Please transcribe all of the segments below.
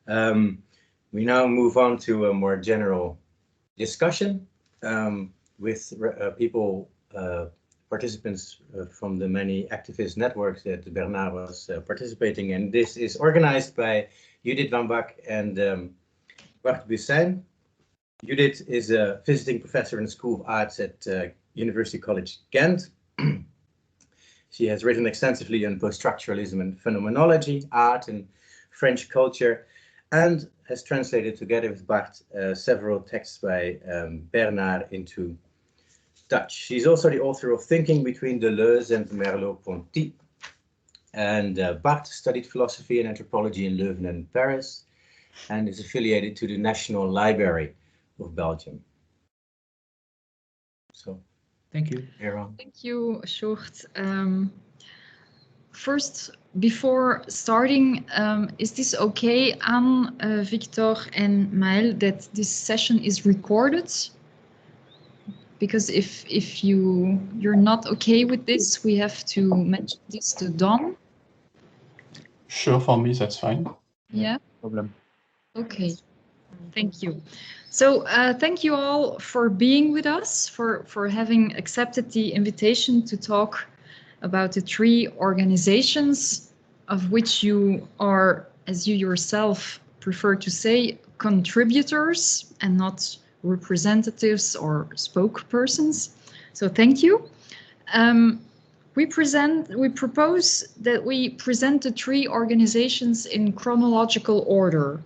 We now move on to a more general discussion with participants from the many activist networks that Bernard was participating in. This is organized by Judith Wambacq and Bart Buseyne. Judith is a visiting professor in the School of Arts at University College Ghent. She has written extensively on post-structuralism and phenomenology, art and French culture, and has translated together with Bart several texts by Bernard into Dutch. She's also the author of Thinking Between Deleuze and Merleau-Ponty. And Bart studied philosophy and anthropology in Leuven and Paris, and is affiliated to the National Library of Belgium. So, thank you, Aaron. Thank you, Sjoerd. First, before starting, is this okay, Anne, Victor, and Maël, that this session is recorded? Because if you're not okay with this, we have to mention this to Don. Sure, for me that's fine. Yeah. No problem. Okay. Thank you. So thank you all for being with us, for having accepted the invitation to talk about the 3 organizations of which you are, as you yourself prefer to say, contributors and not representatives or spokespersons. So thank you. We propose that we present the 3 organizations in chronological order.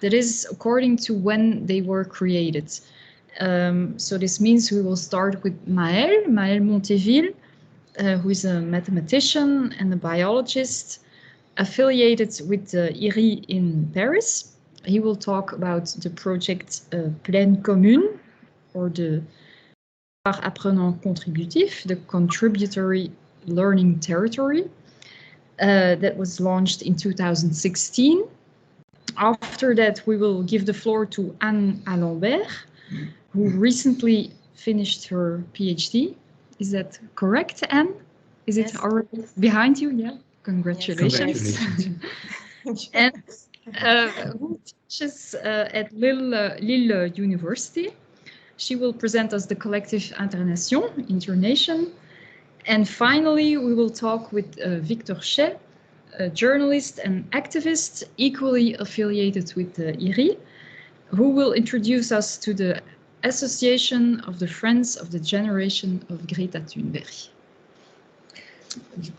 That is according to when they were created. So this means we will start with Maël Montévil, who is a mathematician and a biologist affiliated with the IRI in Paris. He will talk about the project Plaine Commune, or the Par Apprenant Contributif, the contributory learning territory, that was launched in 2016. After that, we will give the floor to Anne Alombert, who recently finished her PhD. Is that correct, Anne? Is it already behind you? Yeah, congratulations. And who teaches at Lille University. She will present us the collective INTERNATION. And finally, we will talk with Victor Chaix, a journalist and activist equally affiliated with the IRI, who will introduce us to the Association of the Friends of the Generation of Greta Thunberg.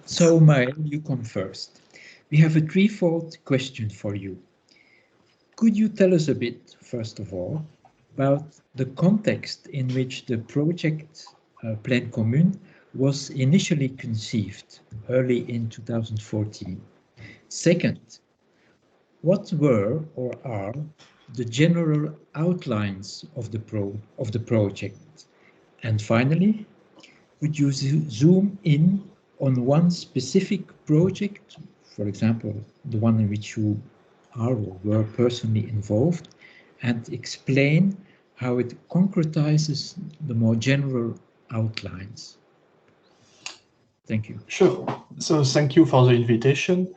So, Maël, you come first. We have a 3-fold question for you. Could you tell us a bit, first of all, about the context in which the project Plaine Commune was initially conceived early in 2014? Second, what were or are the general outlines of the project? And finally, would you zoom in on one specific project, for example, the one in which you are or were personally involved, and explain how it concretizes the more general outlines? Thank you. Sure. So thank you for the invitation.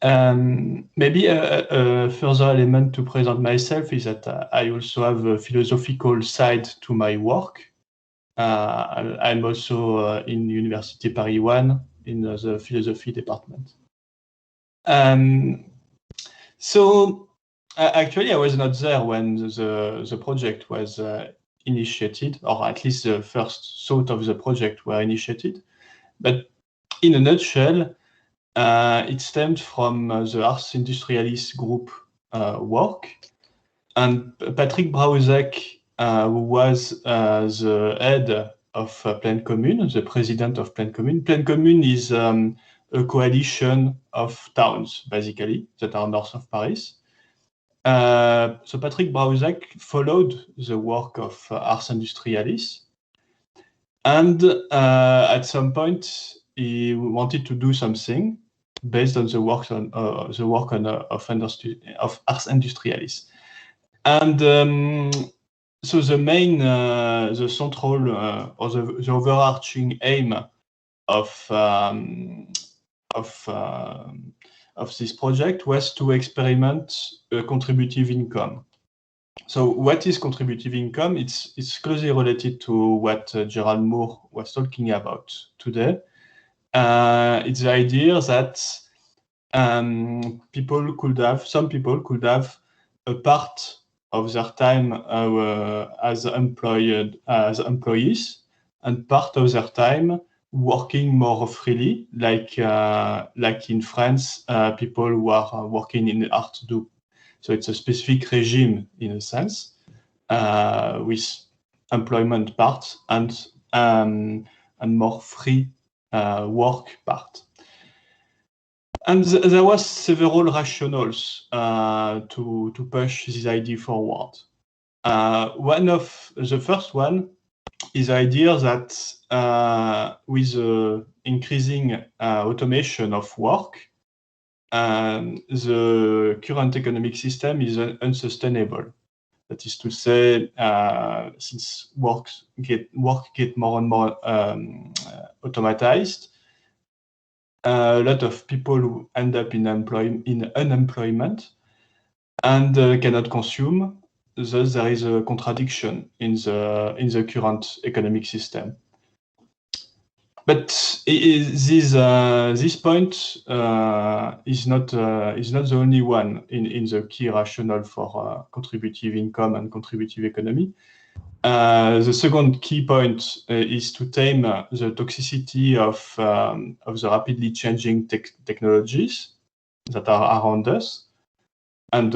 Maybe a further element to present myself is that I also have a philosophical side to my work. I'm also in Université Paris 1 in the philosophy department. So actually, I was not there when the project was initiated, or at least the first thought of the project were initiated. But in a nutshell, it stemmed from the Ars Industrialis group work, and Patrick Brauzek, who was the head of Plaine Commune, the president of Plaine Commune. Plaine Commune is a coalition of towns, basically, that are north of Paris. So Patrick Brauzek followed the work of Ars Industrialis, and at some point he wanted to do something based on the work of Ars Industrialis, and so the main, the central, or the overarching aim of of this project was to experiment contributive income. So what is contributive income? It's closely related to what Gerald Moore was talking about today. It's the idea that some people could have a part of their time as employees and part of their time working more freely, like in France, people who are working in art do. So it's a specific regime in a sense, with employment part and more free work part. And there was several rationales to push this idea forward. One of the first one is the idea that with the increasing automation of work, the current economic system is unsustainable. That is to say, since work get more and more automatized, a lot of people who end up in unemployment and cannot consume. Thus, there is a contradiction in the current economic system. But this point is not the only one in the key rationale for contributive income and contributive economy. The second key point is to tame the toxicity of the rapidly changing technologies that are around us. And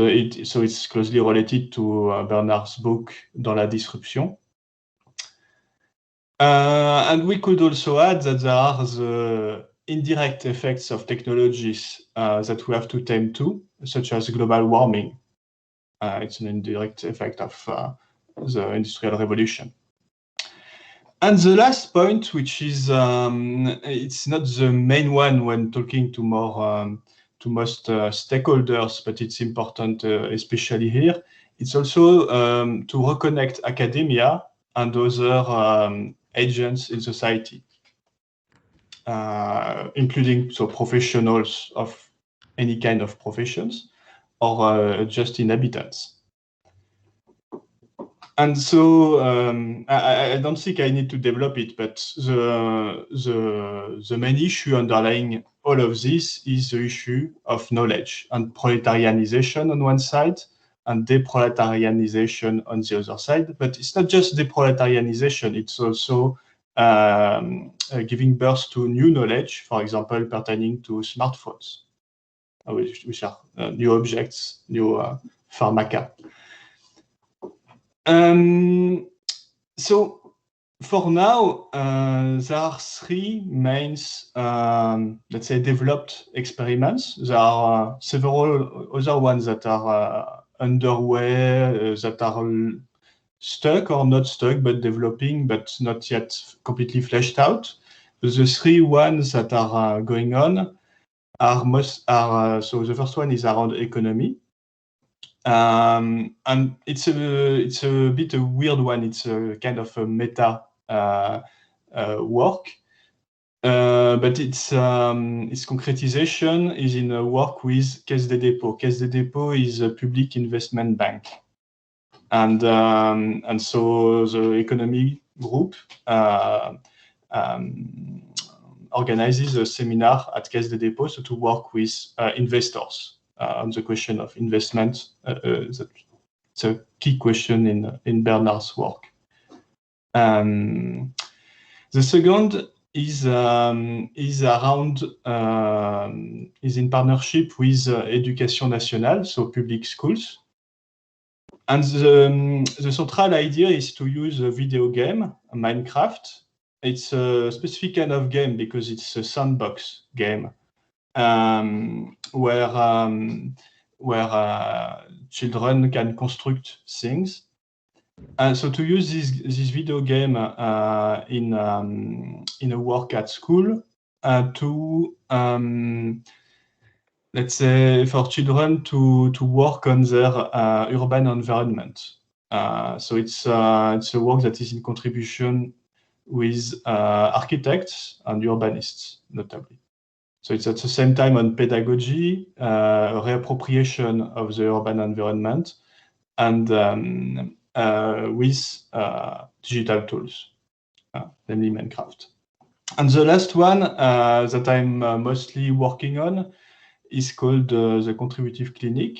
so it's closely related to Bernard's book, Dans la disruption. And we could also add that there are the indirect effects of technologies that we have to tame too, such as global warming. It's an indirect effect of the Industrial Revolution. And the last point, which is it's not the main one when talking to most stakeholders, but it's important, especially here. It's also to reconnect academia and other agents in society, including professionals of any kind of professions or just inhabitants. And so I don't think I need to develop it, but the main issue underlying all of this is the issue of knowledge and proletarianization on one side and deproletarianization on the other side. But it's not just deproletarianization, it's also giving birth to new knowledge, for example, pertaining to smartphones, which are new objects, new pharmaca. So for now, there are three main, let's say, developed experiments. There are several other ones that are underway, that are stuck or not stuck, but developing, but not yet completely fleshed out. The three ones that are going on are so the first one is around economy. And it's a bit a weird one. It's a kind of a meta work, but its concretization is in a work with Caisse des Dépôts. Caisse des Dépôts is a public investment bank, and so the economy group organizes a seminar at Caisse des Dépôts to work with investors. On the question of investment, it's a key question in Bernard's work. The second is in partnership with Éducation nationale, so public schools. And the central idea is to use a video game, Minecraft. It's a specific kind of game because it's a sandbox game. Where children can construct things, and so to use this video game in a work at school to let's say for children to work on their urban environment. So it's a work that is in contribution with architects and urbanists, notably. So it's at the same time on pedagogy, reappropriation of the urban environment, and with digital tools, namely Minecraft. And the last one that I'm mostly working on is called the Contributive Clinic.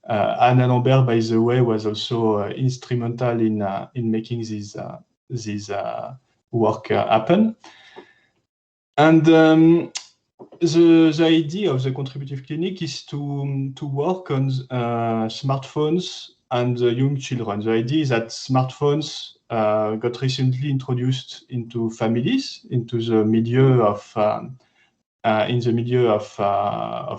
Alombert, by the way, was also instrumental in making this work happen. And the idea of the Contributive Clinic is to work on smartphones and young children. The idea is that smartphones got recently introduced into families, into the milieu of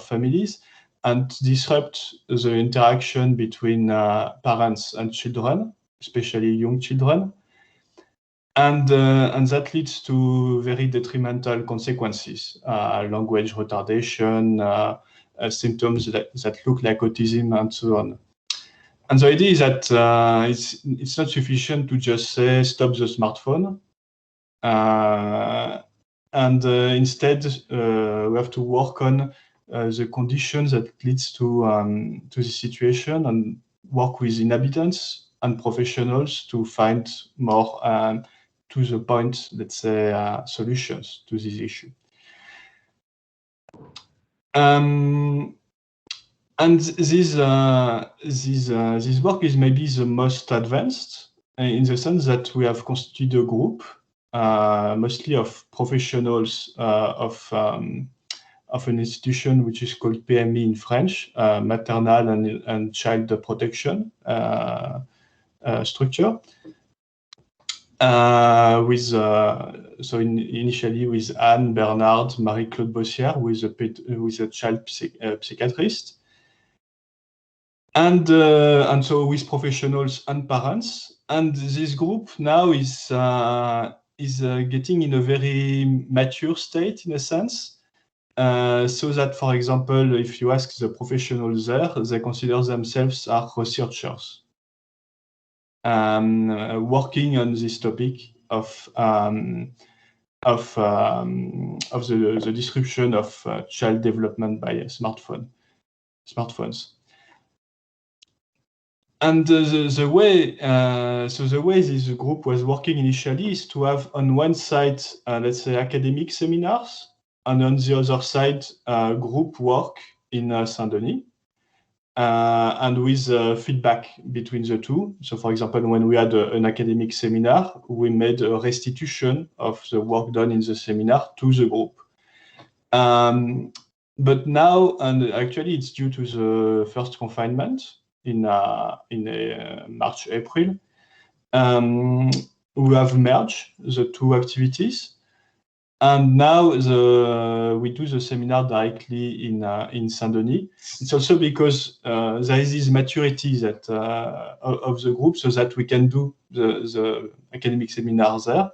families, and disrupt the interaction between parents and children, especially young children. And that leads to very detrimental consequences, language retardation, symptoms that look like autism, and so on. And the idea is that it's not sufficient to just say, stop the smartphone. Instead, we have to work on the conditions that leads to this situation, and work with inhabitants and professionals to find more to the point, let's say, solutions to this issue. And this work is maybe the most advanced in the sense that we have constituted a group, mostly of professionals of an institution which is called PMI in French, maternal and child protection structure. Initially with Anne, Bernard, Marie-Claude Bossière, who is a child psychiatrist, and so with professionals and parents. And this group now is getting in a very mature state, in a sense, so that, for example, if you ask the professionals there, they consider themselves as researchers. Working on this topic of the description of child development by smartphones. And the way this group was working initially is to have on one side, let's say, academic seminars, and on the other side, group work in Saint-Denis. And with feedback between the two. So, for example, when we had an academic seminar, we made a restitution of the work done in the seminar to the group. But now, and actually it's due to the first confinement in March, April, we have merged the two activities. And now we do the seminar directly in Saint-Denis. It's also because there is this maturity that of the group, so that we can do the academic seminar there.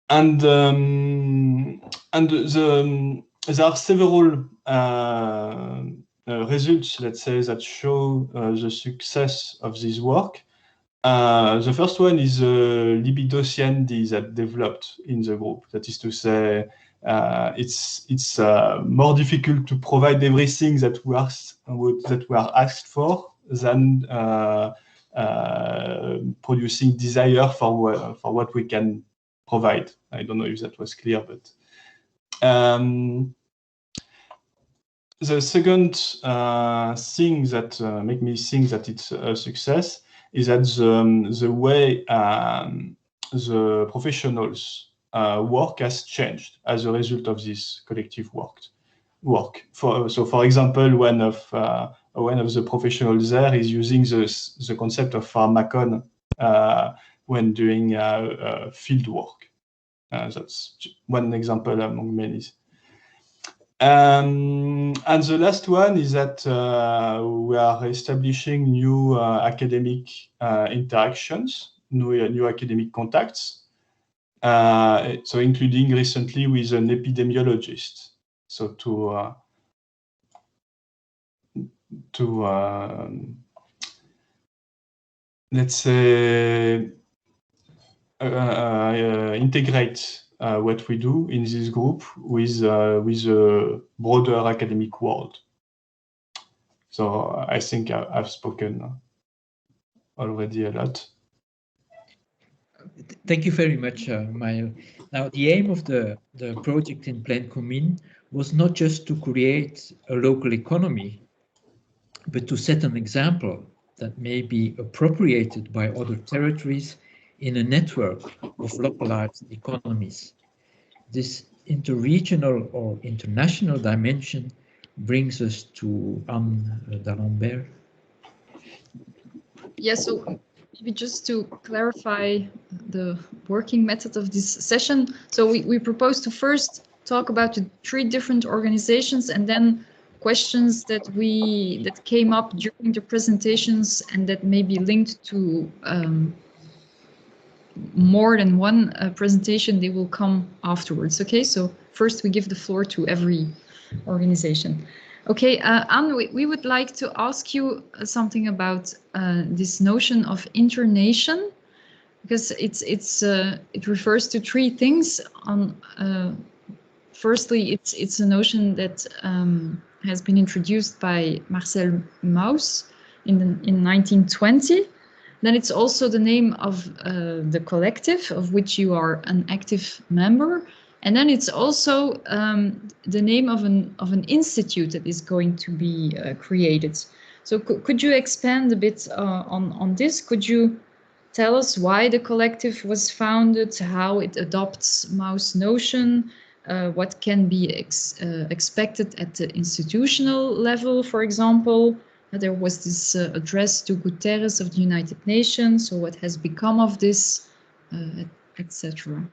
And there are several results, let's say, that show the success of this work. The first one is libidocene that developed in the group. That is to say, it's more difficult to provide everything that we are asked for than producing desire for what we can provide. I don't know if that was clear, but the second thing that make me think that it's a success is that the way the professionals work has changed as a result of this collective work. So, for example, one of the professionals there is using the concept of pharmacon when doing field work. That's one example among many. And the last one is that we are establishing new academic interactions, new academic contacts, so including recently with an epidemiologist, so to let's say integrate what we do in this group with the broader academic world. So I think I've spoken already a lot. Thank you very much, Maël. Now, the aim of the project in Plaine Commune was not just to create a local economy, but to set an example that may be appropriated by other territories in a network of localized economies. This interregional or international dimension brings us to Anne d'Alombert. Yes, so maybe just to clarify the working method of this session. So we propose to first talk about the 3 different organizations, and then questions that came up during the presentations and that may be linked to more than one presentation, they will come afterwards. Okay, so first we give the floor to every organization. Okay, Anne, we would like to ask you something about this notion of internation, because it refers to 3 things. Firstly, it's a notion that has been introduced by Marcel Mauss in 1920. Then it's also the name of the collective of which you are an active member. And then it's also the name of an institute that is going to be created. So could you expand a bit on this? Could you tell us why the collective was founded, how it adopts Mauss' notion, what can be expected at the institutional level, for example? There was this address to Guterres of the United Nations, so what has become of this, etc.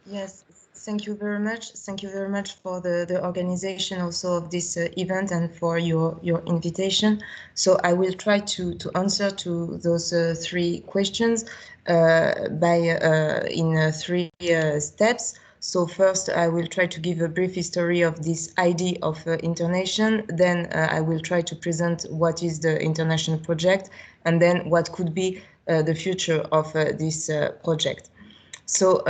Yes, thank you very much. Thank you very much for the organization also of this event and for your invitation. So I will try to answer to those 3 questions in 3 steps. So first, I will try to give a brief history of this idea of internation. Then I will try to present what is the international project, and then what could be the future of this project. So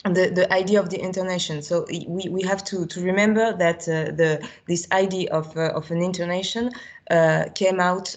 the idea of the internation. So we have to remember that this idea of an internation came up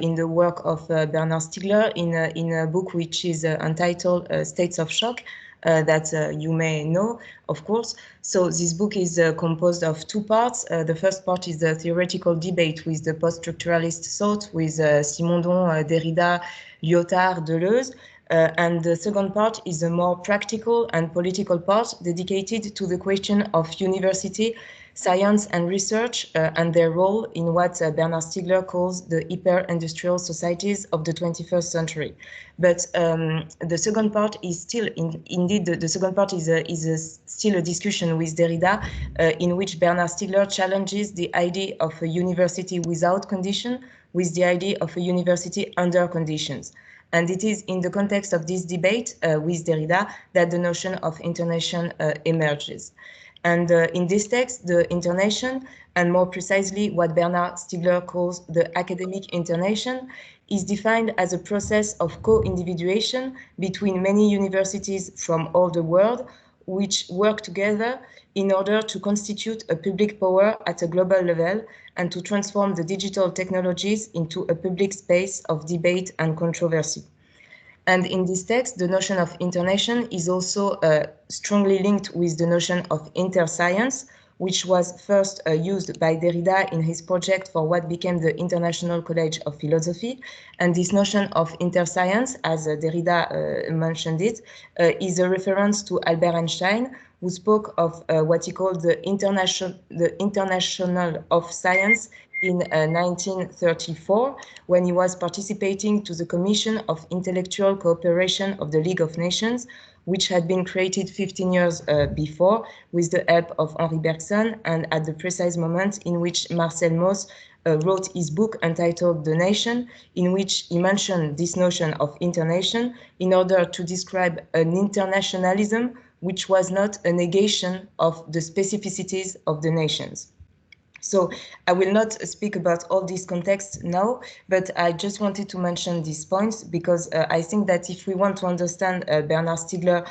in the work of Bernard Stiegler in a book which is entitled States of Shock. That you may know, of course. So this book is composed of 2 parts. The first part is the theoretical debate with the post-structuralist thought with Simondon, Derrida, Lyotard, Deleuze. And the second part is a more practical and political part dedicated to the question of university, science and research and their role in what Bernard Stiegler calls the hyper-industrial societies of the 21st century. But the second part is still, the second part is still a discussion with Derrida in which Bernard Stiegler challenges the idea of a university without condition with the idea of a university under conditions. And it is in the context of this debate with Derrida that the notion of internation emerges. And in this text, the internation, and more precisely what Bernard Stiegler calls the academic internation, is defined as a process of co-individuation between many universities from all the world, which work together in order to constitute a public power at a global level and to transform the digital technologies into a public space of debate and controversy. And in this text, the notion of internation is also strongly linked with the notion of interscience, which was first used by Derrida in his project for what became the International College of Philosophy. And this notion of interscience, as Derrida mentioned it, is a reference to Albert Einstein, who spoke of what he called the International of Science in 1934, when he was participating to the Commission of Intellectual Cooperation of the League of Nations, which had been created 15 years before with the help of Henri Bergson, and at the precise moment in which Marcel Mauss wrote his book entitled The Nation, in which he mentioned this notion of internation in order to describe an internationalism which was not a negation of the specificities of the nations. So I will not speak about all these contexts now, but I just wanted to mention these points because I think that if we want to understand Bernard Stiegler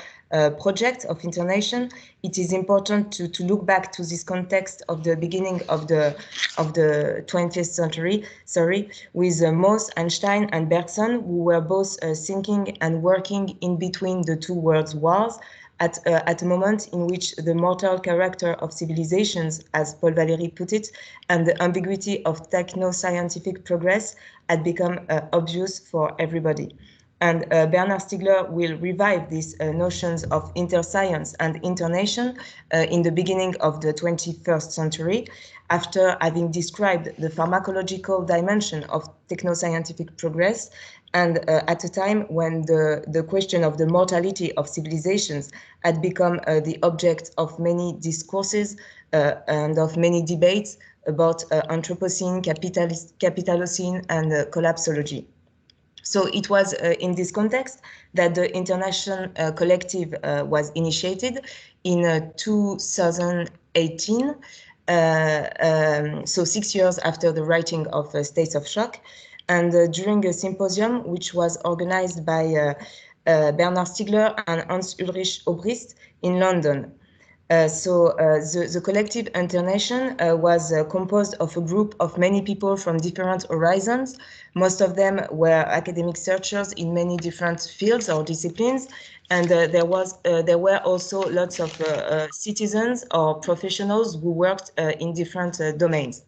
project of INTERNATION, it is important to look back to this context of the beginning of the 20th century, with Mauss, Einstein, and Bergson, who were both thinking and working in between the two world wars, at a moment in which the mortal character of civilizations, as Paul Valéry put it, and the ambiguity of techno-scientific progress had become obvious for everybody. And Bernard Stiegler will revive these notions of interscience and internation in the beginning of the 21st century, after having described the pharmacological dimension of techno-scientific progress, and at a time when the question of the mortality of civilizations had become the object of many discourses and of many debates about Anthropocene, Capitalocene, and collapsology. So it was in this context that the INTERNATION collective was initiated in 2018, so 6 years after the writing of States of Shock, and during a symposium which was organized by Bernard Stiegler and Hans-Ulrich Obrist in London. The collective INTERNATION was composed of a group of many people from different horizons. Most of them were academic searchers in many different fields or disciplines, and there were also lots of citizens or professionals who worked in different domains.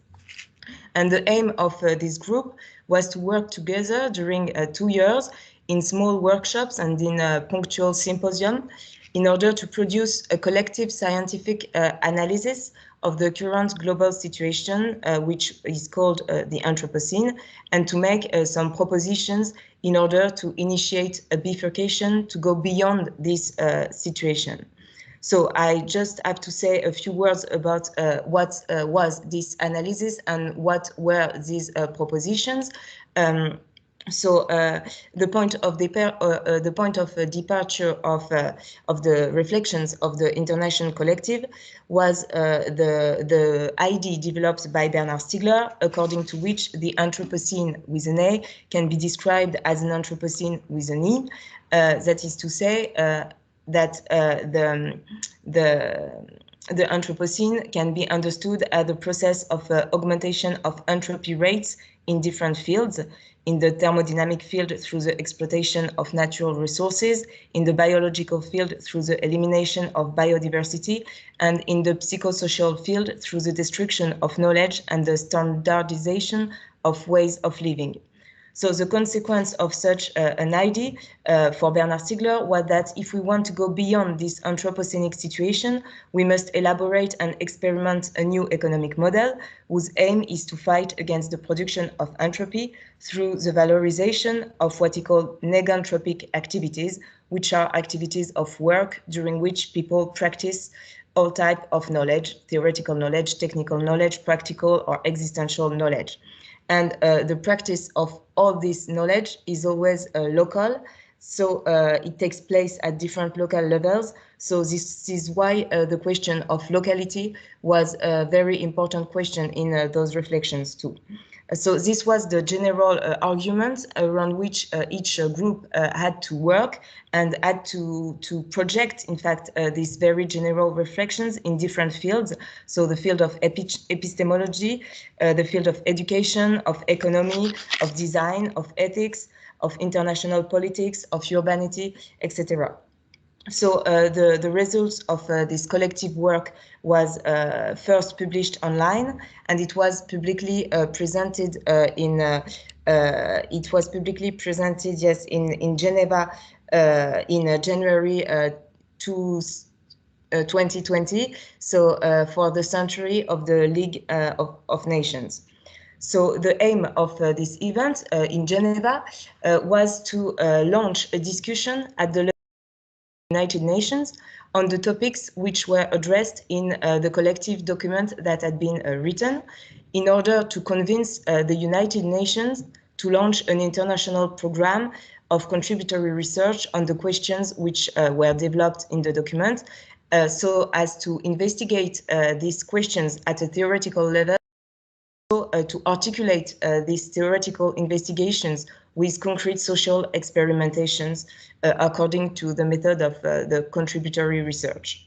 And the aim of this group was to work together during 2 years in small workshops and in punctual symposium, in order to produce a collective scientific analysis of the current global situation, which is called the Anthropocene, and to make some propositions in order to initiate a bifurcation to go beyond this situation. So I just have to say a few words about what was this analysis and what were these propositions. The point of departure of the reflections of the INTERNATION collective was the idea developed by Bernard Stiegler, according to which the Anthropocene with an A can be described as an Anthropocene with an E. That is to say that the Anthropocene can be understood as the process of augmentation of entropy rates in different fields, in the thermodynamic field through the exploitation of natural resources, in the biological field through the elimination of biodiversity, and in the psychosocial field through the destruction of knowledge and the standardization of ways of living. So the consequence of such an idea for Bernard Stiegler was that if we want to go beyond this anthropocenic situation, we must elaborate and experiment a new economic model whose aim is to fight against the production of entropy through the valorization of what he called neganthropic activities, which are activities of work during which people practice all types of knowledge, theoretical knowledge, technical knowledge, practical or existential knowledge. And the practice of all this knowledge is always local, so it takes place at different local levels. So this is why the question of locality was a very important question in those reflections too. So this was the general argument around which each group had to work and had to project, in fact, these very general reflections in different fields. So the field of epistemology, the field of education, of economy, of design, of ethics, of international politics, of urbanity, etc. So the results of this collective work was first published online, and it was publicly presented in Geneva in January 2020. So for the century of the League of Nations. So the aim of this event in Geneva was to launch a discussion at the United Nations on the topics which were addressed in the collective document that had been written, in order to convince the United Nations to launch an international program of contributory research on the questions which were developed in the document, so as to investigate these questions at a theoretical level to articulate these theoretical investigations with concrete social experimentations according to the method of the contributory research.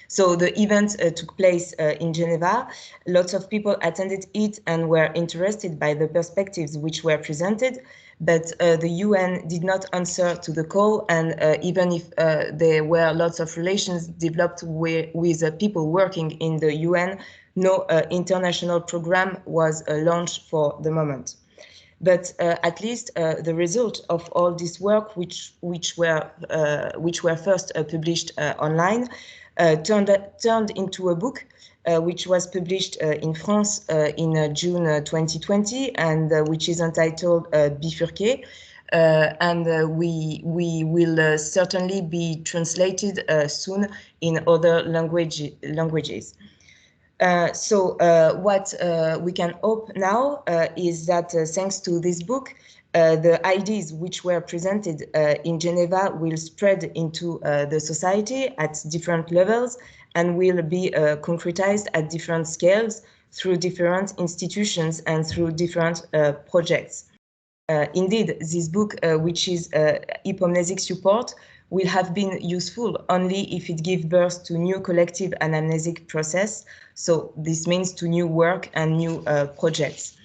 So the event took place in Geneva. Lots of people attended it and were interested by the perspectives which were presented, but the UN did not answer to the call, and even if there were lots of relations developed with people working in the UN, no international program was launched for the moment. But at least the result of all this work, which were first published online, turned into a book which was published in France in June 2020, and which is entitled Bifurqué. And we will certainly be translated soon in other languages. So what we can hope now is that thanks to this book, the ideas which were presented in Geneva will spread into the society at different levels and will be concretized at different scales through different institutions and through different projects. Indeed, this book, which is hypomnesic support, will have been useful only if it gives birth to new collective anamnesic process. So this means to new work and new projects.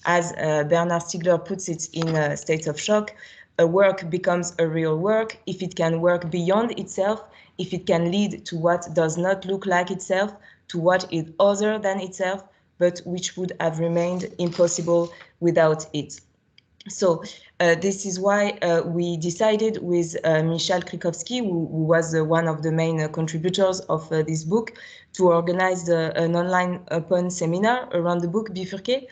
As Bernard Stiegler puts it in States of Shock, a work becomes a real work if it can work beyond itself, if it can lead to what does not look like itself, to what is other than itself, but which would have remained impossible without it. So this is why we decided with Michal Krikowski, who was one of the main contributors of this book, to organize an online open seminar around the book Bifurqué,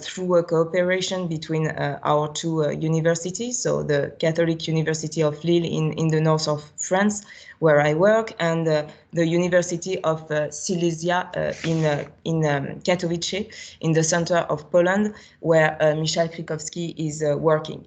through a cooperation between our two universities, so the Catholic University of Lille in the north of France, where I work, and the University of Silesia in Katowice, in the center of Poland, where Michal Krikowski is working.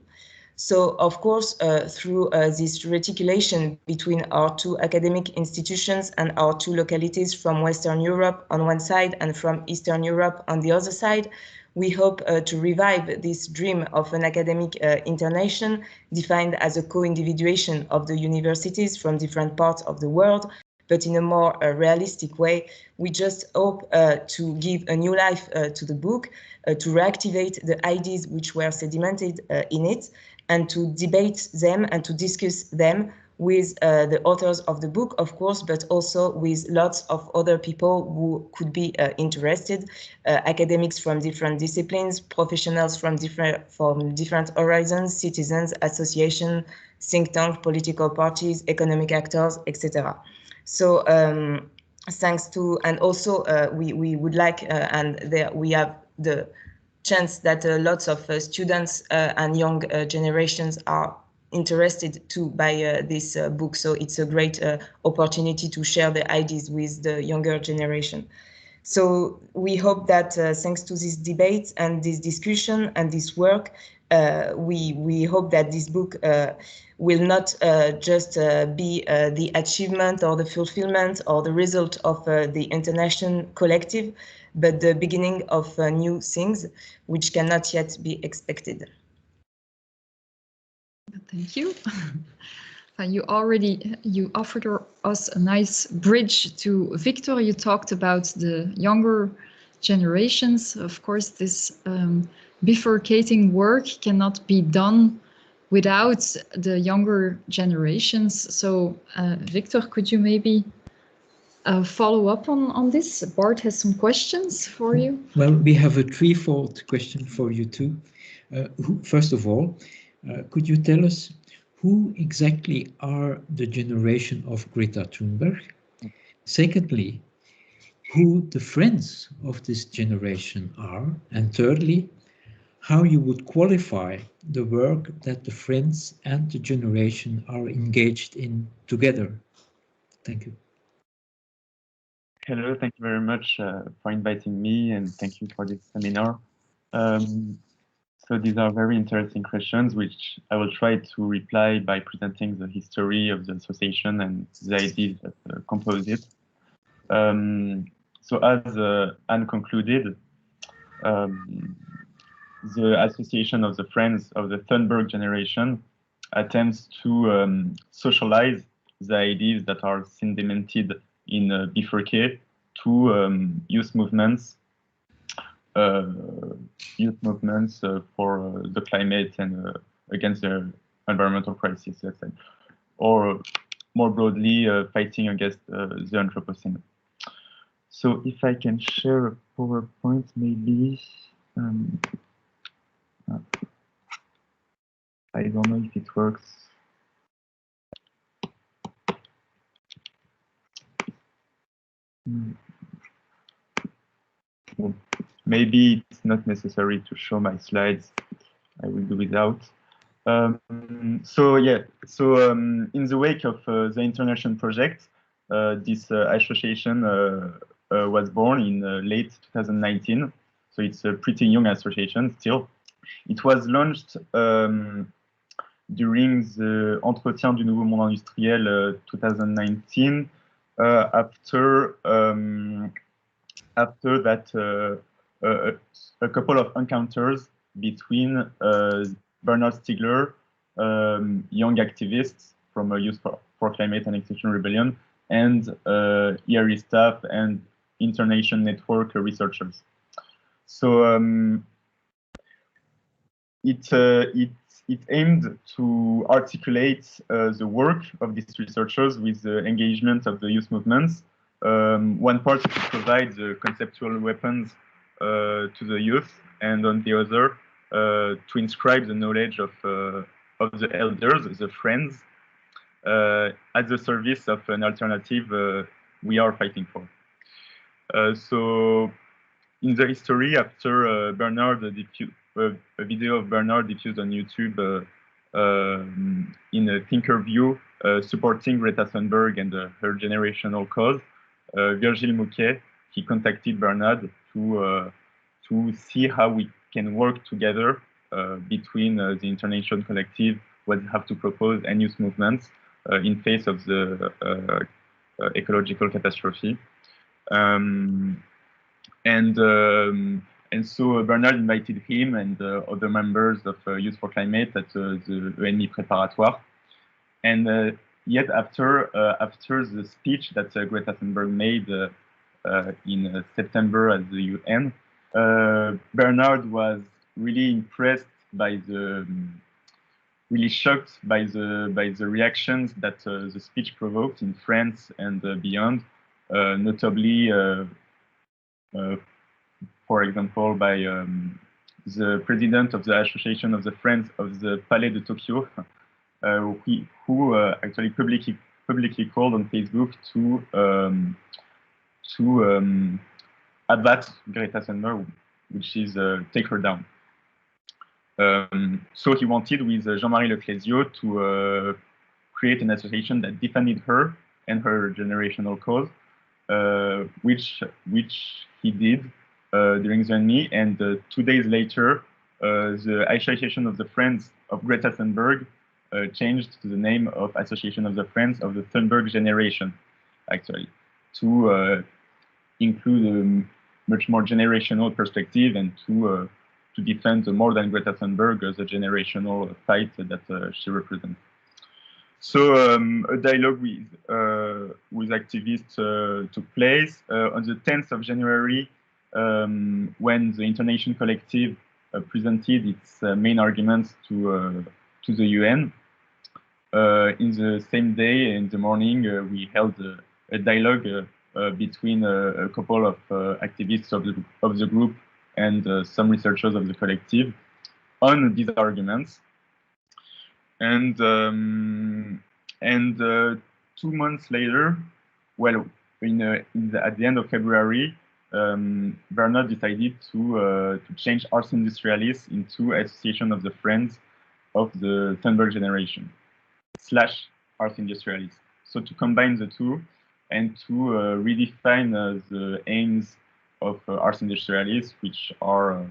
So, of course, through this reticulation between our two academic institutions and our two localities from Western Europe on one side and from Eastern Europe on the other side, we hope to revive this dream of an academic internation defined as a co-individuation of the universities from different parts of the world, but in a more realistic way. We just hope to give a new life to the book, to reactivate the ideas which were sedimented in it, and to debate them and to discuss them with the authors of the book, of course, but also with lots of other people who could be interested, academics from different disciplines, professionals from different horizons, citizens, associations, think tanks, political parties, economic actors, etc. So thanks to, and also we would like, and there we have the chance that lots of students and young generations are interested too by this book. So it's a great opportunity to share the ideas with the younger generation. So we hope that thanks to this debate and this discussion and this work, we hope that this book will not just be the achievement or the fulfillment or the result of the INTERNATION collective, but the beginning of new things which cannot yet be expected. Thank you. You offered us a nice bridge to Victor. You talked about the younger generations. Of course, this bifurcating work cannot be done without the younger generations. So, Victor, could you maybe follow up on this? Bart has some questions for you. Well, we have a threefold question for you too. First of all, could you tell us who exactly are the generation of Greta Thunberg? Secondly, who the friends of this generation are? And thirdly, how you would qualify the work that the friends and the generation are engaged in together? Thank you. Hello, thank you very much for inviting me, and thank you for this seminar. So these are very interesting questions, which I will try to reply by presenting the history of the association and the ideas that compose it. So as Anne concluded, the Association of the Friends of the Thunberg Generation attempts to socialize the ideas that are sedimented in Bifurquet to youth movements for the climate and against the environmental crisis, let's say, or more broadly, fighting against the Anthropocene. So if I can share a PowerPoint, maybe. I don't know if it works. Well, maybe it's not necessary to show my slides. I will do without. In the wake of the INTERNATION project, this association was born in late 2019. So it's a pretty young association still. It was launched during the Entretien du Nouveau Monde Industriel 2019, after that a couple of encounters between Bernard Stiegler, young activists from Youth for Climate and Extinction Rebellion, and ERE staff and INTERNATION network researchers. So it aimed to articulate the work of these researchers with the engagement of the youth movements. One part to provide the conceptual weapons to the youth, and on the other to inscribe the knowledge of the elders, the friends, at the service of an alternative we are fighting for. So in the history, after Bernard, a video of Bernard diffused on YouTube in a Thinkerview supporting Greta Thunberg and her generational cause, Virgile Mouquet, he contacted Bernard to see how we can work together between the INTERNATION collective, what they have to propose, and youth movements in face of the ecological catastrophe. And so Bernard invited him and other members of Youth for Climate at the ENI Préparatoire. And yet after the speech that Greta Thunberg made in September at the UN, Bernard was really impressed by really shocked by the reactions that the speech provoked in France and beyond, notably, for example, by the president of the Association of the Friends of the Palais de Tokyo, who actually publicly called on Facebook to advance Greta Thunberg, which is take her down. So he wanted, with Jean-Marie Leclésio, to create an association that defended her and her generational cause, which he did during the ENI. And 2 days later, the Association of the Friends of Greta Thunberg changed to the name of Association of the Friends of the Thunberg Generation, actually, to include a much more generational perspective and to defend more than Greta Thunberg the generational fight that she represents. So a dialogue with activists took place on the 10th of January, when the INTERNATION collective presented its main arguments to the UN. In the same day, in the morning, we held a dialogue between a couple of activists of the group and some researchers of the collective on these arguments. And 2 months later, well, at the end of February, Bernard decided to change Ars Industrialis into Association of the Friends of the Thunberg Generation / Ars Industrialis. So to combine the two and to redefine the aims of Ars Industrialis, which are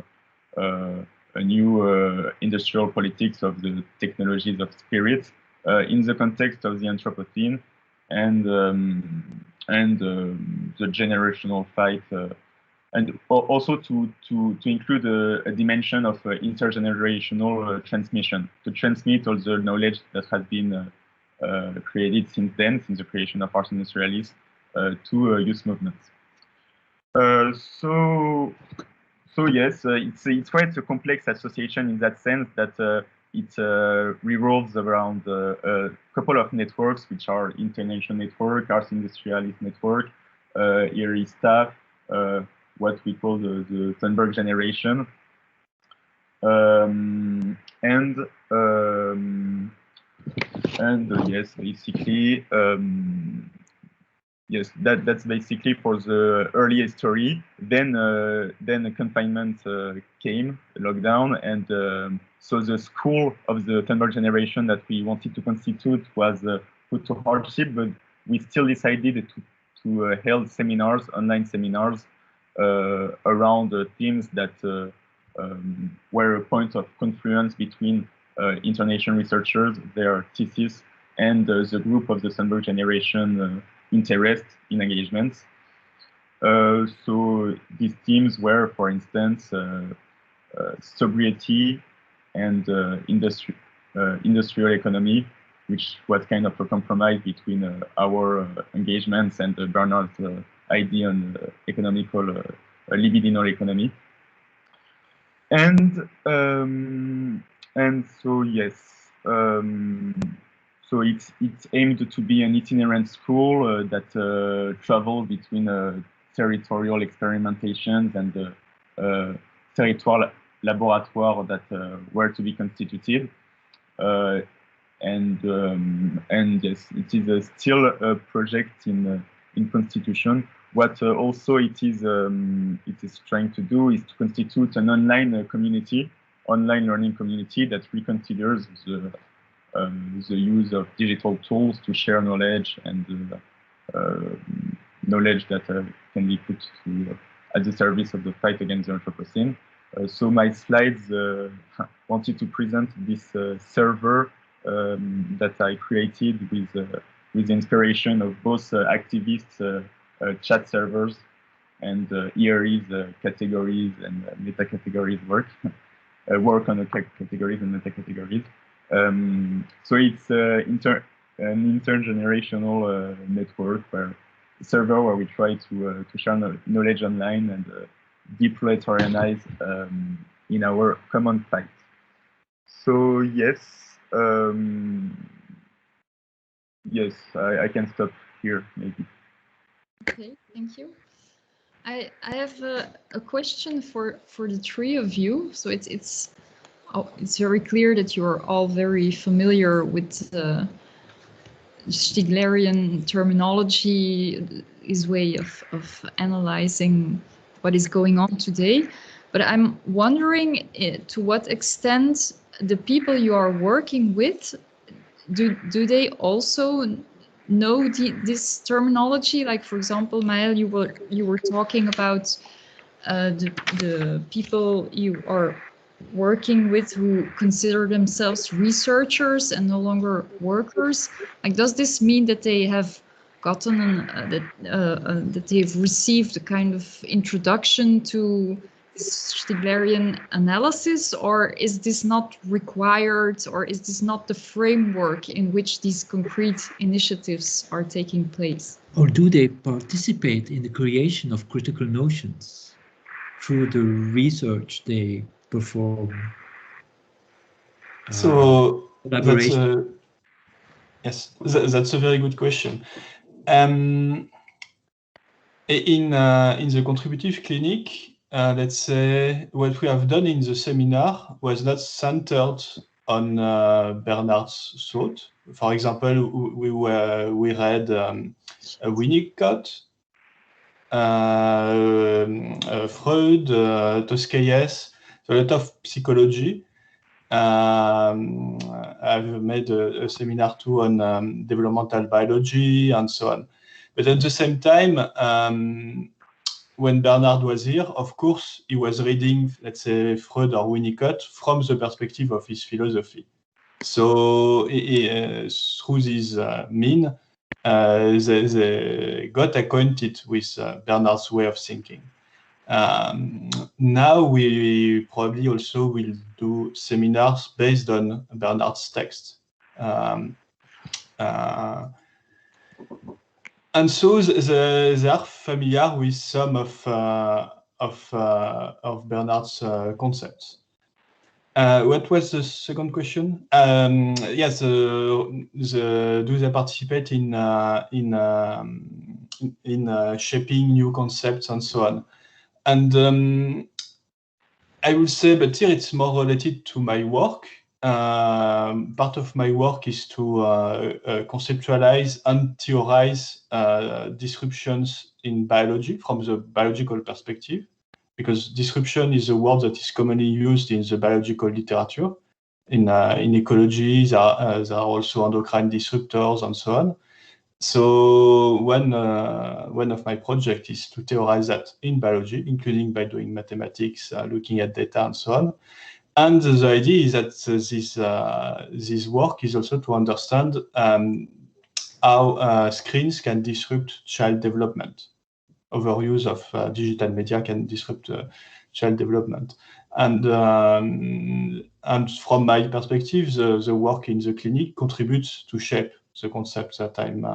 a new industrial politics of the technologies of spirit in the context of the Anthropocene and the generational fight and also to include a dimension of intergenerational transmission, to transmit all the knowledge that has been created since then, since the creation of Ars Industrialis, to youth movements. So yes, it's quite a complex association in that sense that it revolves around a couple of networks, which are INTERNATION network, Ars Industrialis network, IRI staff, what we call the Thunberg generation, and yes, basically. Yes, that's basically for the early history. Then the confinement came, lockdown, and so the school of the Thunberg generation that we wanted to constitute was put to hardship, but we still decided to hold seminars, online seminars, around themes that were a point of confluence between INTERNATION researchers, their thesis, and the group of the Thunberg generation interest in engagements. So these themes were, for instance, sobriety and industrial economy, which was kind of a compromise between our engagements and Bernard's idea on economical, libidinal economy. And so yes. So it's aimed to be an itinerant school that travels between territorial experimentations and territorial laboratoires that were to be constituted. And yes, it is still a project in constitution. What also it is trying to do is to constitute an online community, online learning community that reconsiders the use of digital tools to share knowledge and knowledge that can be put at the service of the fight against the Anthropocene. So my slides wanted to present this server that I created with the inspiration of both activists' chat servers and ERE's categories and meta-categories work on the categories and meta-categories. So it's an intergenerational network server where we try to share knowledge online and deproletarianize in our common fight. So yes, yes, I can stop here maybe. Okay, thank you. I have a question for the three of you. So it's very clear that you're all very familiar with Stieglerian terminology, his way of analyzing what is going on today. But I'm wondering to what extent the people you are working with, do they also know this terminology? Like, for example, Maël, you were talking about the people you are working with who consider themselves researchers and no longer workers. Like, does this mean that they have gotten that they've received a kind of introduction to Stieglerian analysis, or is this not required, or is this not the framework in which these concrete initiatives are taking place? Or do they participate in the creation of critical notions through the research they perform? So that's a very good question. In the contributive clinic, let's say what we have done in the seminar was not centered on Bernard's thought. For example, we read Winnicott, Freud, Chaix, so a lot of psychology. I've made a seminar too on developmental biology and so on. But at the same time, when Bernard was here, of course, he was reading, let's say, Freud or Winnicott from the perspective of his philosophy. So through this mean, they got acquainted with Bernard's way of thinking. Now we probably also will do seminars based on Bernard's text. And so they are familiar with some of Bernard's concepts. What was the second question? Yes, do they participate in shaping new concepts and so on? And I will say, but here it's more related to my work. Part of my work is to conceptualize and theorize descriptions in biology from the biological perspective, because description is a word that is commonly used in the biological literature. In ecology, there are also endocrine disruptors and so on. So one of my projects is to theorize that in biology, including by doing mathematics, looking at data and so on. And the idea is that this work is also to understand how screens can disrupt child development. Overuse of digital media can disrupt child development. And from my perspective, the work in the clinic contributes to shape the concepts that I'm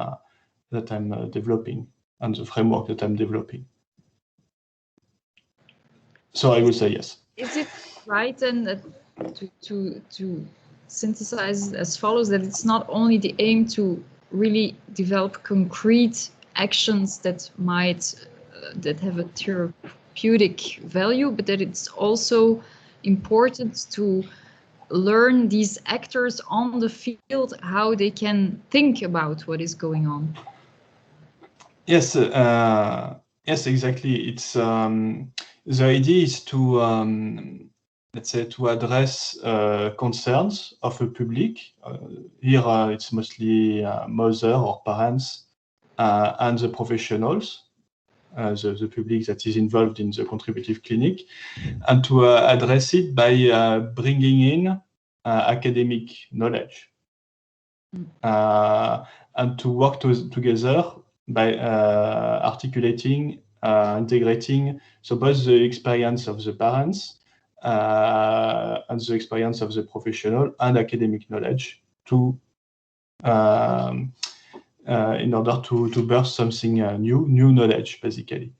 developing and the framework that I'm developing. So I would say yes. Is it right then that to synthesize as follows, that it's not only the aim to really develop concrete actions that might that have a therapeutic value, but that it's also important to learn these actors on the field how they can think about what is going on? Yes, yes, exactly. It's the idea is to let's say to address concerns of a public. Here it's mostly mother or parents and the professionals, the public that is involved in the contributive clinic, and to address it by bringing in academic knowledge and to work together by articulating, integrating, so both the experience of the parents and the experience of the professional and academic knowledge to in order to birth something new knowledge, basically.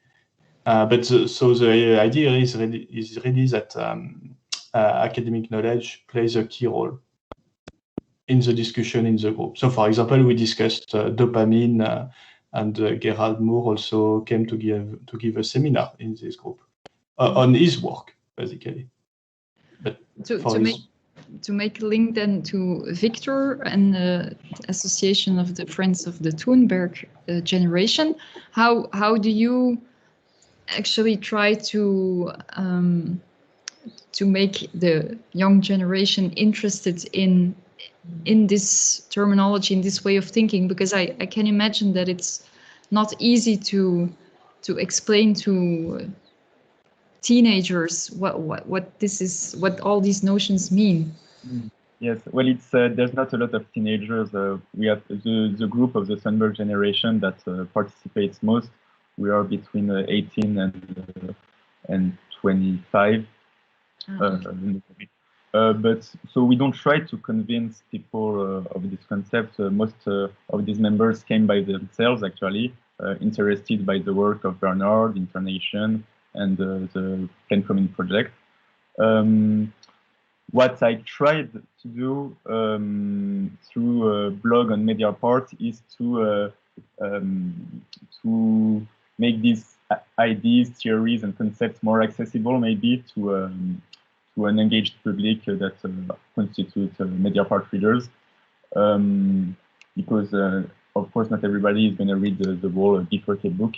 So the idea is really that academic knowledge plays a key role in the discussion in the group. So, for example, we discussed dopamine, and Gerald Moore also came to give a seminar in this group on his work, basically. But to make a link then to Victor and the Association of the Friends of the Thunberg generation, how do you actually try to make the young generation interested in this terminology, in this way of thinking? Because I can imagine that it's not easy to explain to teenagers what this is, what all these notions mean. Yes, well, it's there's not a lot of teenagers. We have the group of the Thunberg generation that participates most. We are between 18 and 25. But so we don't try to convince people of this concept. Most of these members came by themselves, actually, interested by the work of Bernard, INTERNATION, and the Plaine Commune project. What I tried to do through a blog on Mediapart is to make these ideas, theories, and concepts more accessible, maybe to an engaged public that constitute Mediapart readers, because of course not everybody is going to read the whole bifurcated book.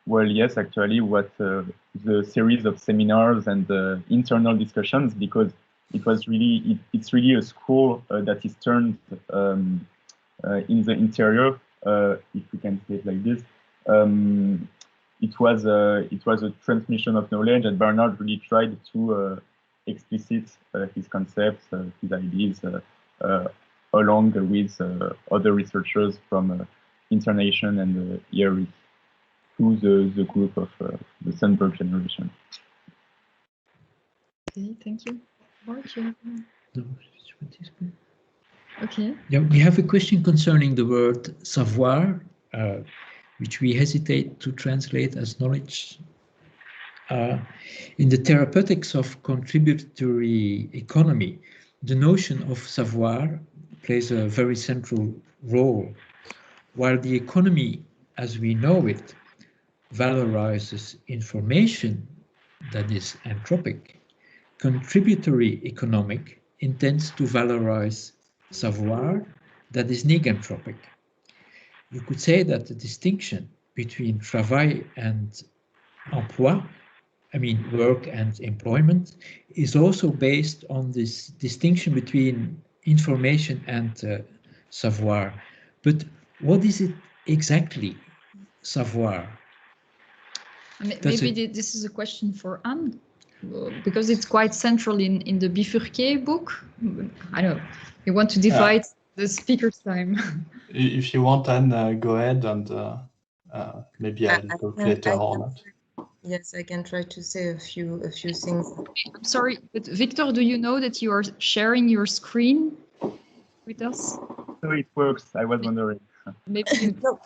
Well, yes, actually, what the series of seminars and internal discussions, because it was really, it's really a school that is turned in the interior, if we can say it like this. It was a transmission of knowledge, and Bernard really tried to explicit his concepts, his ideas, along with other researchers from INTERNATION and IRCAM. to the group of the Thunberg generation. Okay, thank you. Bart, you have No, okay. yeah, we have a question concerning the word savoir, which we hesitate to translate as knowledge. In the therapeutics of contributory economy, the notion of savoir plays a very central role, while the economy as we know it valorizes information that is entropic. Contributory economic intends to valorize savoir that is neganthropic. You could say that the distinction between travail and emploi, I mean work and employment, is also based on this distinction between information and savoir. But what is it exactly, savoir? Maybe this is a question for Anne, because it's quite central in the Bifurquet book. I don't know. You want to divide the speaker's time. If you want, Anne, go ahead, and maybe I'll talk later or not. Yes, I can try to say a few things. I'm sorry, but Victor, do you know that you are sharing your screen with us? So it works. I was wondering. Maybe you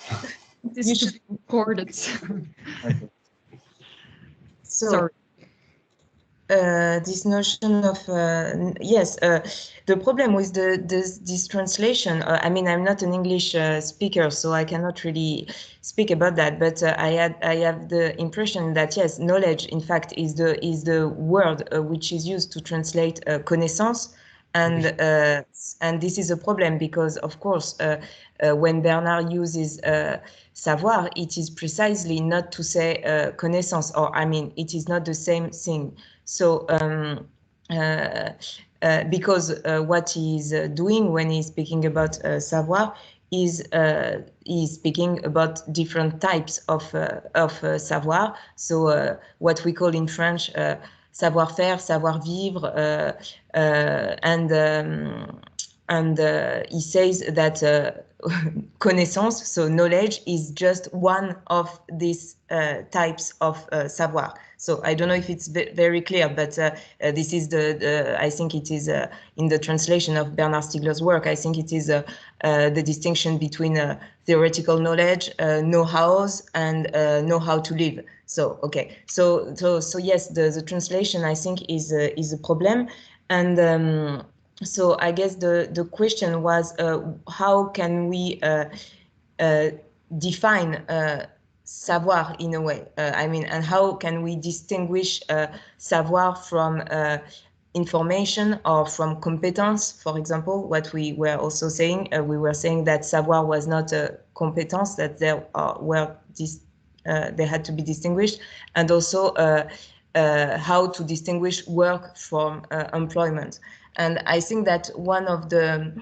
this should be recorded. Okay. So, sorry. This notion of the problem with this translation. I mean, I'm not an English speaker, so I cannot really speak about that. But I have the impression that yes, knowledge, in fact, is the word which is used to translate connaissance, and this is a problem because, of course, when Bernard uses savoir, it is precisely not to say connaissance, or I mean, it is not the same thing. So, because what he's doing when he's speaking about savoir is speaking about different types of savoir. So, what we call in French savoir-faire, savoir-vivre, and he says that connaissance, so knowledge, is just one of these types of savoir. So I don't know if it's very clear, but this is I think it is in the translation of Bernard Stiegler's work. I think it is the distinction between theoretical knowledge, know-hows, and know-how to live. So okay, so yes, the translation, I think, is a problem, and so I guess the question was how can we define savoir in a way? I mean, and how can we distinguish savoir from information or from competence? For example, what we were also saying, we were saying that savoir was not a competence, that there were they had to be distinguished, and also how to distinguish work from employment. And I think that one of the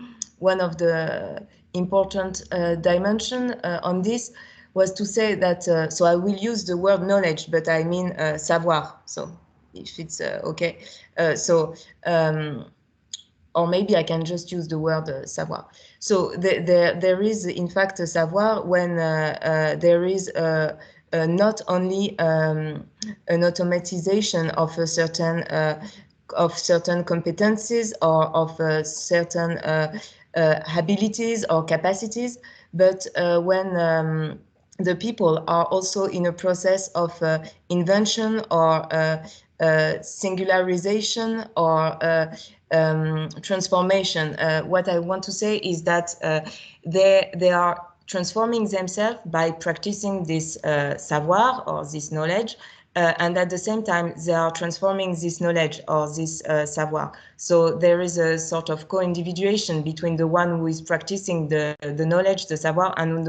important dimension on this was to say that, so I will use the word knowledge, but I mean savoir, so if it's okay. Or maybe I can just use the word savoir. So there is, in fact, a savoir when there is not only an automatization of a certain competencies or of certain abilities or capacities, but when the people are also in a process of invention or singularization or transformation. What I want to say is that they are transforming themselves by practicing this savoir or this knowledge, and at the same time they are transforming this knowledge or this savoir. So there is a sort of co-individuation between the one who is practicing the knowledge, the savoir, and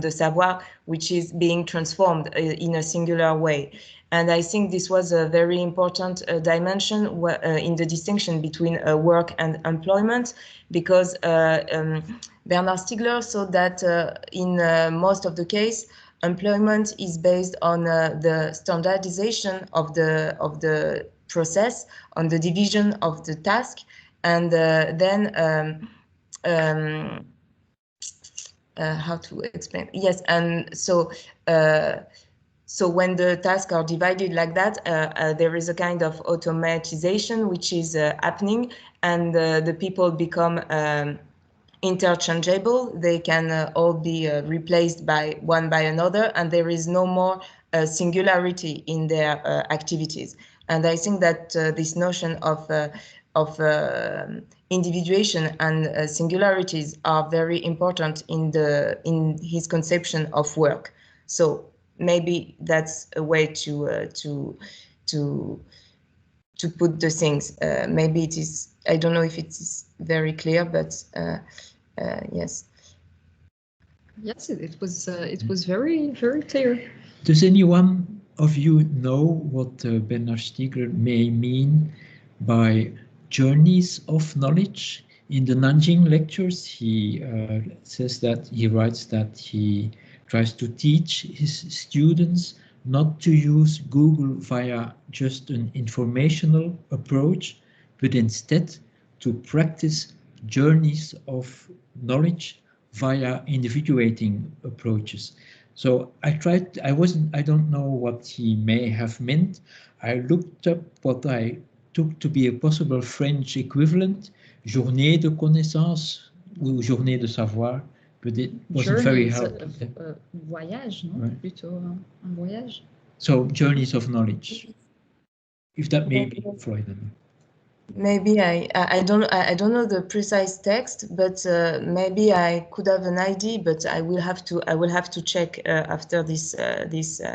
the savoir which is being transformed in a singular way. And I think this was a very important dimension in the distinction between work and employment, because Bernard Stiegler saw that in most of the case, employment is based on the standardization of the process, on the division of the task, and then how to explain? Yes, and so so when the tasks are divided like that, there is a kind of automatization which is happening, and the people become interchangeable. They can all be replaced by one by another, and there is no more singularity in their activities. And I think that this notion of individuation and singularities are very important in his conception of work. So maybe that's a way to put the things. Maybe it is. I don't know if it is very clear, but yes. Yes, it was very clear. Does anyone of you know what Bernard Stiegler may mean by journeys of knowledge? In the Nanjing lectures, he says that he writes that he tries to teach his students not to use Google via just an informational approach, but instead to practice journeys of knowledge via individuating approaches. So I don't know what he may have meant. I looked up what I took to be a possible French equivalent, journée de connaissance ou journée de savoir, but it wasn't very helpful. Voyage, non? Right. Plutôt un voyage. So journeys of knowledge, if that may be Freudian. Maybe I don't know the precise text, but maybe I could have an idea. But I will have to check after this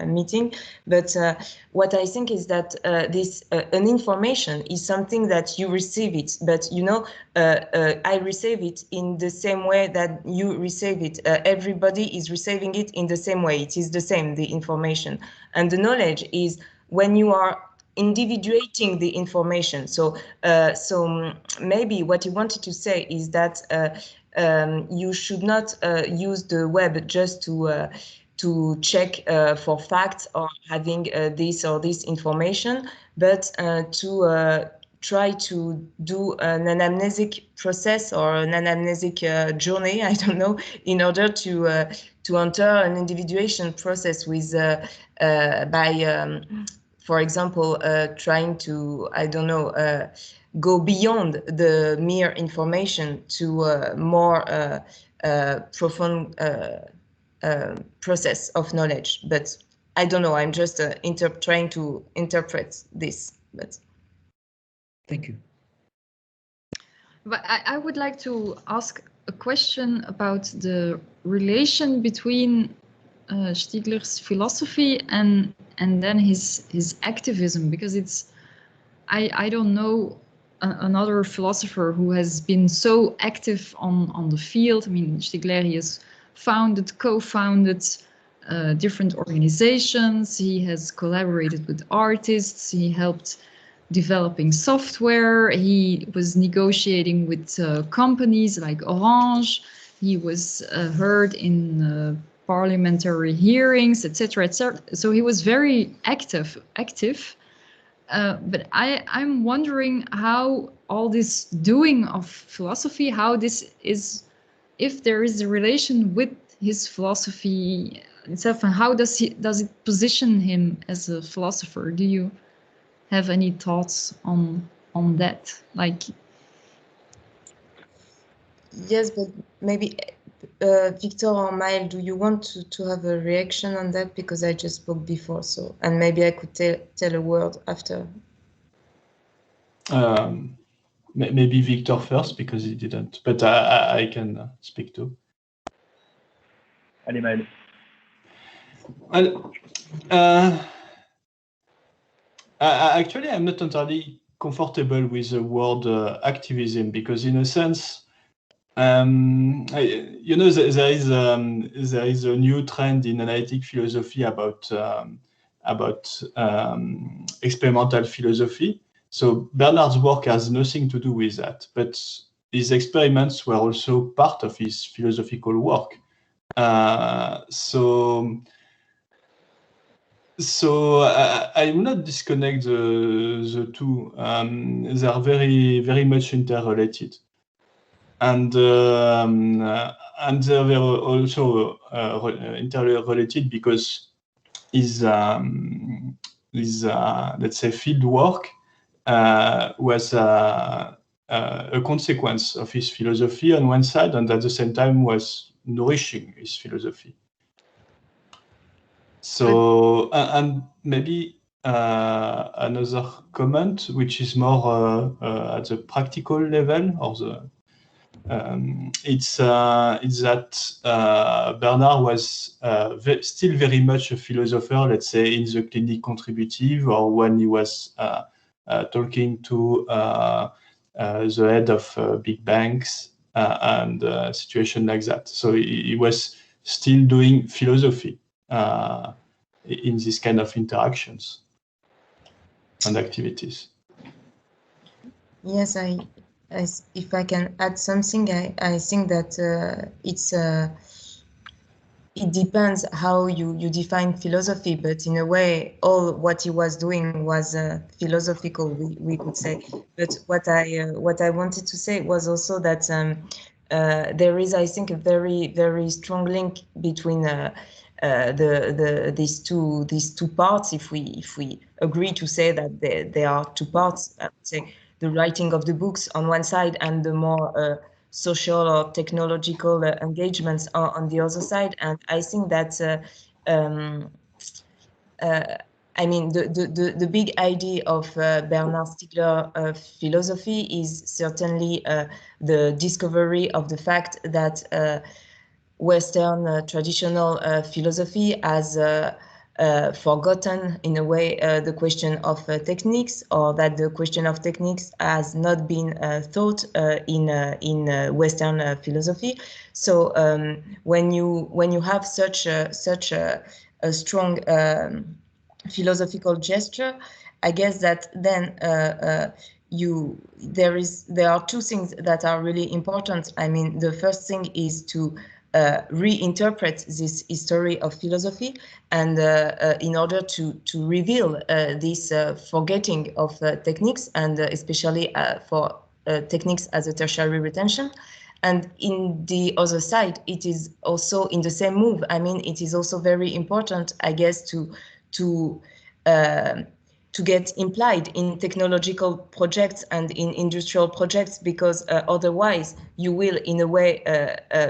meeting. But what I think is that this an information is something that you receive it, but you know I receive it in the same way that you receive it. Everybody is receiving it in the same way. It is the same, the information, and the knowledge is when you are individuating the information. So maybe what he wanted to say is that you should not use the web just to check for facts or having this or this information, but to try to do an anamnesic process or an anamnesic journey, I don't know, in order to enter an individuation process with by for example, trying to, I don't know, go beyond the mere information to more profound process of knowledge. But I don't know, I'm just trying to interpret this. But Thank you. But I would like to ask a question about the relation between Stiegler's philosophy and then his activism, because it's I don't know another philosopher who has been so active on the field. I mean, Stiegler, he has co-founded different organizations. He has collaborated with artists. He helped developing software. He was negotiating with companies like Orange. He was heard in parliamentary hearings, etc., etc. So he was very active. But I'm wondering how all this doing of philosophy, how this is, if there is a relation with his philosophy itself, and how does it position him as a philosopher? Do you have any thoughts on that? Like, yes, but maybe Victor or Maël, do you want to have a reaction on that? Because I just spoke before, so, and maybe I could tell a word after. Maybe Victor first, because he didn't, but I can speak too. Allez, Maël. Actually, I'm not entirely comfortable with the word activism, because in a sense, you know, there is a new trend in analytic philosophy about experimental philosophy. So Bernard's work has nothing to do with that, but his experiments were also part of his philosophical work. So I will not disconnect the two. They are very much interrelated. and they were also interrelated because his let's say field work was a consequence of his philosophy on one side, and at the same time was nourishing his philosophy. So, and maybe another comment, which is more at the practical level, or the it's that Bernard was still very much a philosopher, let's say, in the clinic contributive, or when he was talking to the head of big banks and situation like that. So he was still doing philosophy in this kind of interactions and activities. Yes, if I can add something, I think that it depends how you define philosophy, but in a way, all what he was doing was philosophical, we could say. But what I wanted to say was also that there is, I think, a very strong link between these two parts. If we agree to say that there are two parts, I would say the writing of the books on one side and the more social or technological engagements on the other side. And I think that I mean, the big idea of Bernard Stiegler philosophy is certainly the discovery of the fact that Western traditional philosophy has forgotten, in a way, the question of techniques, or that the question of techniques has not been thought in Western philosophy. So when you have such a strong philosophical gesture, I guess that then there are two things that are really important. I mean, the first thing is to reinterpret this history of philosophy, and in order to reveal this forgetting of techniques, and especially for techniques as a tertiary retention. And in the other side, it is also in the same move. I mean, it is also very important, I guess, to get implied in technological projects and in industrial projects, because otherwise you will, in a way,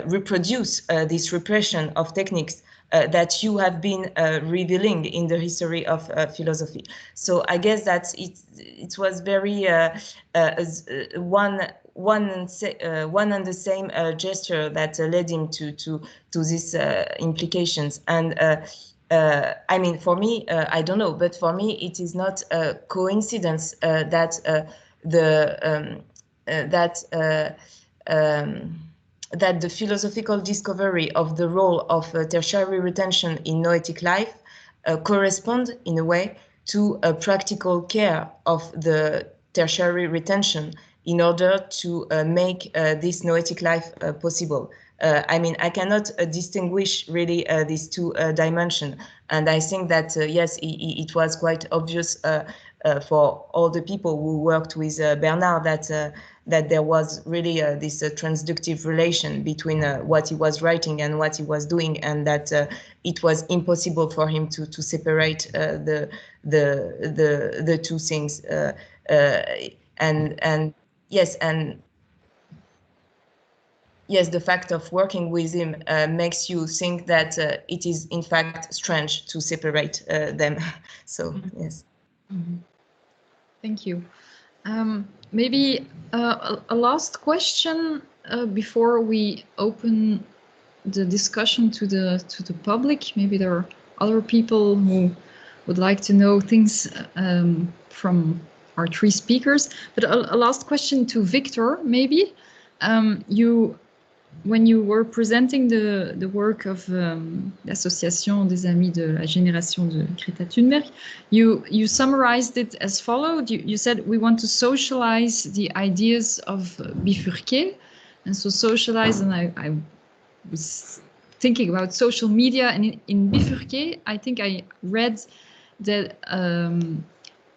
reproduce this repression of techniques that you have been revealing in the history of philosophy. So I guess that it was very one and the same gesture that led him to these implications. And I mean, for me, I don't know, but for me, it is not a coincidence that the philosophical discovery of the role of tertiary retention in noetic life correspond, in a way, to a practical care of the tertiary retention in order to make this noetic life possible. I mean, I cannot distinguish really these two dimensions. And I think that, yes, it was quite obvious for all the people who worked with Bernard that there was really this transductive relation between what he was writing and what he was doing, and that it was impossible for him to separate the two things. And yes, and yes, the fact of working with him makes you think that it is in fact strange to separate them. So yes. Mm-hmm. Thank you. Maybe a last question before we open the discussion to the public. Maybe there are other people who would like to know things from our three speakers. But a last question to Victor, maybe. When you were presenting the work of l'Association des Amis de la Génération de Greta Thunberg, you summarized it as followed. You said, we want to socialize the ideas of bifurqué. And so socialize, and I was thinking about social media, and in bifurqué, I think I read that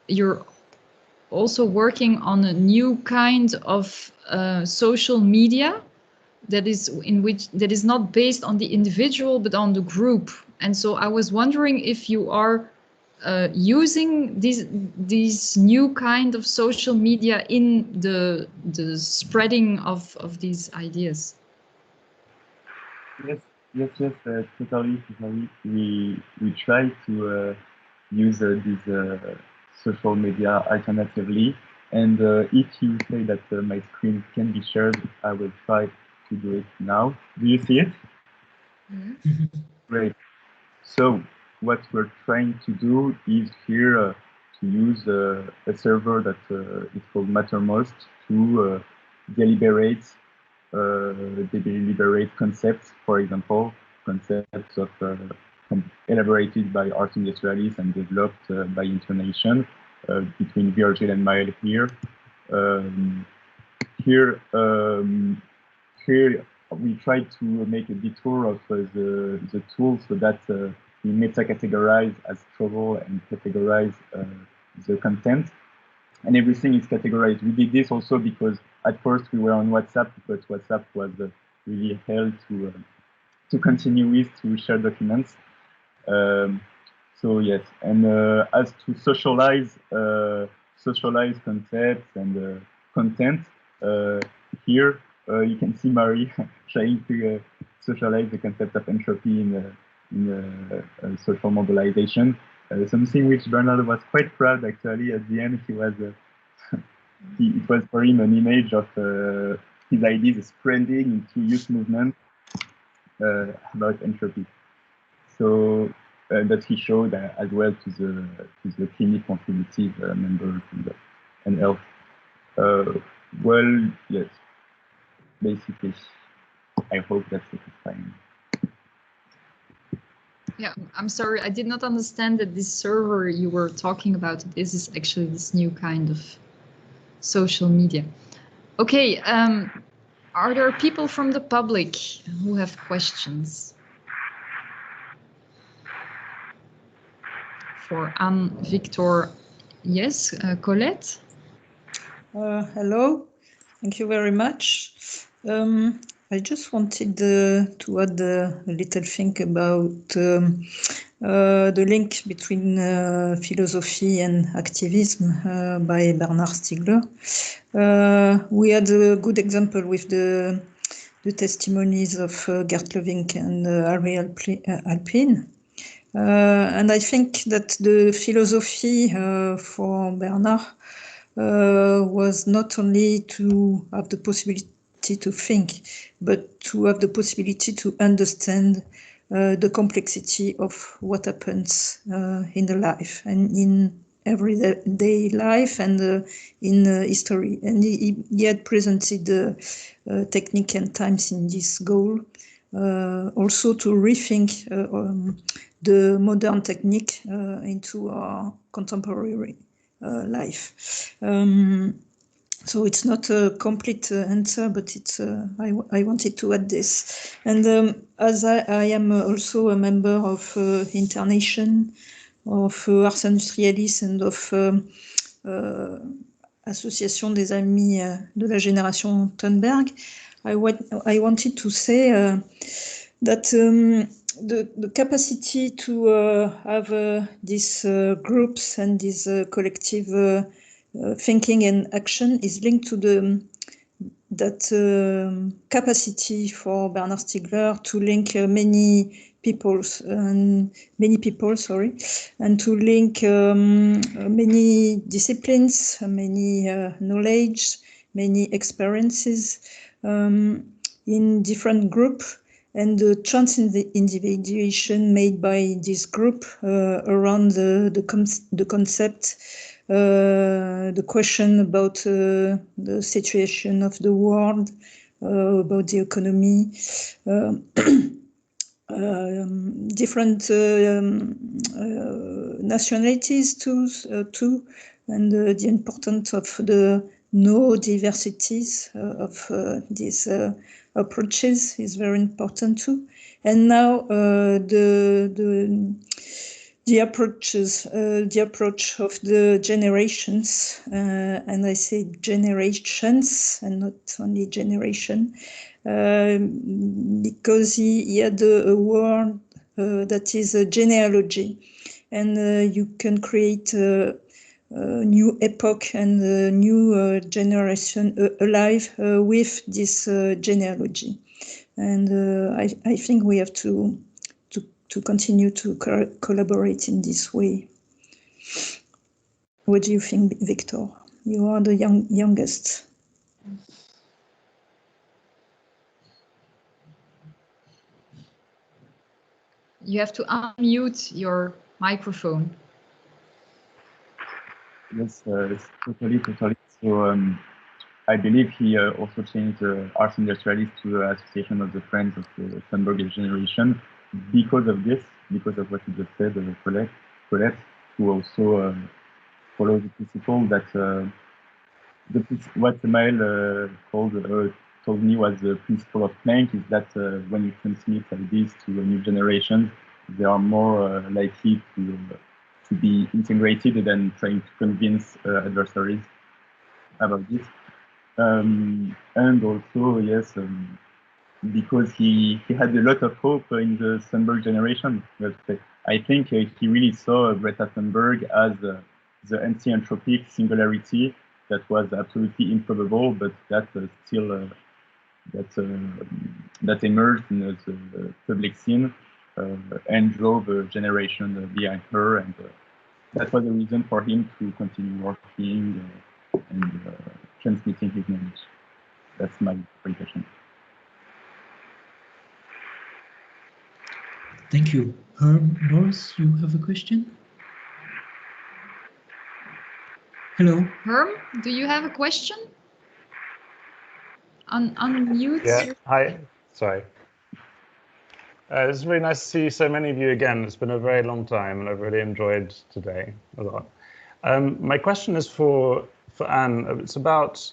you're also working on a new kind of social media, that is not based on the individual but on the group. And so I was wondering if you are using these new kind of social media in the spreading of these ideas. Yes, totally. We try to use these social media alternatively. And if you say that my screen can be shared, I will try to do it now. Do you see it? Mm-hmm. Great. So what we're trying to do is here to use a server that is called Mattermost to deliberate concepts, for example, concepts of elaborated by art industrialists and developed by INTERNATION between Virgil and Maël here. Here we try to make a detour of the tools so that we meta-categorize as trouble and categorize the content. And everything is categorized. We did this also because at first we were on WhatsApp, but WhatsApp was really hell to continue with, to share documents. So yes, and as to socialize concepts and content, here you can see Marie trying to socialize the concept of entropy in social mobilization. Something which Bernard was quite proud actually. At the end, he was it was for him an image of his ideas spreading into youth movement about entropy. So that he showed as well to the clinic contributive members and health. Well, yes, basically, I hope that's satisfying. Yeah, I'm sorry, I did not understand that this server you were talking about, this is actually this new kind of social media. Okay, are there people from the public who have questions? For Anne, Victor, yes, Colette? Hello, thank you very much. I just wanted to add a little thing about the link between philosophy and activism by Bernard Stiegler. We had a good example with the testimonies of Gert Levink and Harry Alpin. And I think that the philosophy for Bernard was not only to have the possibility to think, but to have the possibility to understand the complexity of what happens in the life and in everyday life and in history. And he had presented technique and times in this goal, also to rethink the modern technique into our contemporary life. So it's not a complete answer, but it's I wanted to add this. And as I am also a member of INTERNATION, of Ars Industrialis and of Association des Amis de la Génération Thunberg, I wanted to say that the capacity to have these groups and these collective thinking and action is linked to that capacity for Bernard Stiegler to link many people, and to link many disciplines, many knowledge, many experiences in different groups, and the trans-individuation made by this group around the concept, the question about the situation of the world, about the economy, different nationalities too, and the importance of the no-diversities of these approaches is very important too. And now the approach of the generations, and I say generations and not only generation, because he had a word that is a genealogy, and you can create a new epoch and a new generation alive with this genealogy. And I think we have to continue to collaborate in this way. What do you think, Victor? You are the youngest. You have to unmute your microphone. Yes, totally. So I believe he also changed Ars Industrialis to the Association of the Friends of the Thunberg generation because of this, because of what you just said, Colette, who also follows the principle that what Samael told me was the principle of Planck, is that when you transmit ideas to a new generation, they are more likely to be integrated than trying to convince adversaries about this. And also, yes, because he had a lot of hope in the Thunberg generation. But I think he really saw Greta Thunberg as the anti-entropic singularity that was absolutely improbable, but that still that emerged in the public scene and drove a generation behind her, and that was a reason for him to continue working and transmitting his knowledge. That's my interpretation. Thank you. Herm Norris, you have a question? Hello. Herm, do you have a question? Unmute. Yeah, hi. Sorry. It's really nice to see so many of you again. It's been a very long time, and I've really enjoyed today a lot. My question is for Anne. It's about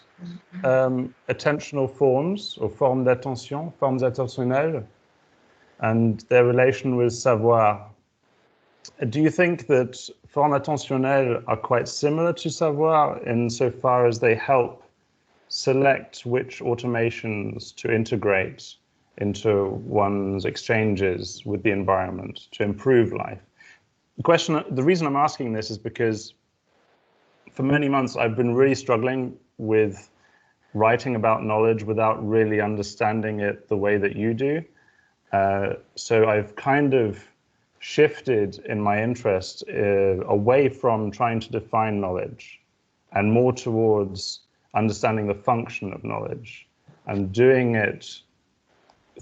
attentional forms, or formes d'attention, formes attentionnelles, and their relation with savoir. Do you think that formes attentionnelles are quite similar to savoir insofar as they help select which automations to integrate into one's exchanges with the environment to improve life? The reason I'm asking this is because for many months I've been really struggling with writing about knowledge without really understanding it the way that you do. So I've kind of shifted in my interest away from trying to define knowledge and more towards understanding the function of knowledge, and doing it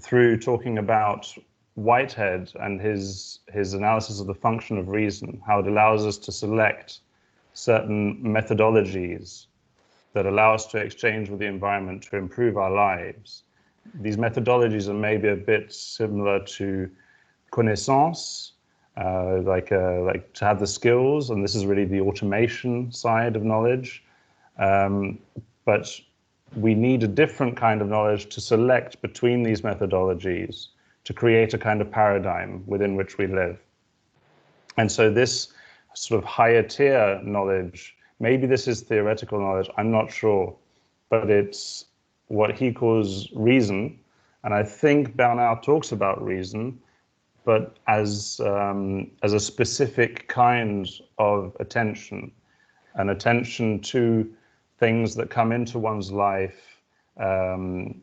through talking about Whitehead and his analysis of the function of reason, how it allows us to select certain methodologies that allow us to exchange with the environment to improve our lives. These methodologies are maybe a bit similar to connaissance, like to have the skills, and this is really the automation side of knowledge. But we need a different kind of knowledge to select between these methodologies to create a kind of paradigm within which we live. And so this sort of higher tier knowledge, maybe this is theoretical knowledge, I'm not sure, but it's what he calls reason. And I think Bernard talks about reason, but as a specific kind of attention, an attention to things that come into one's life, and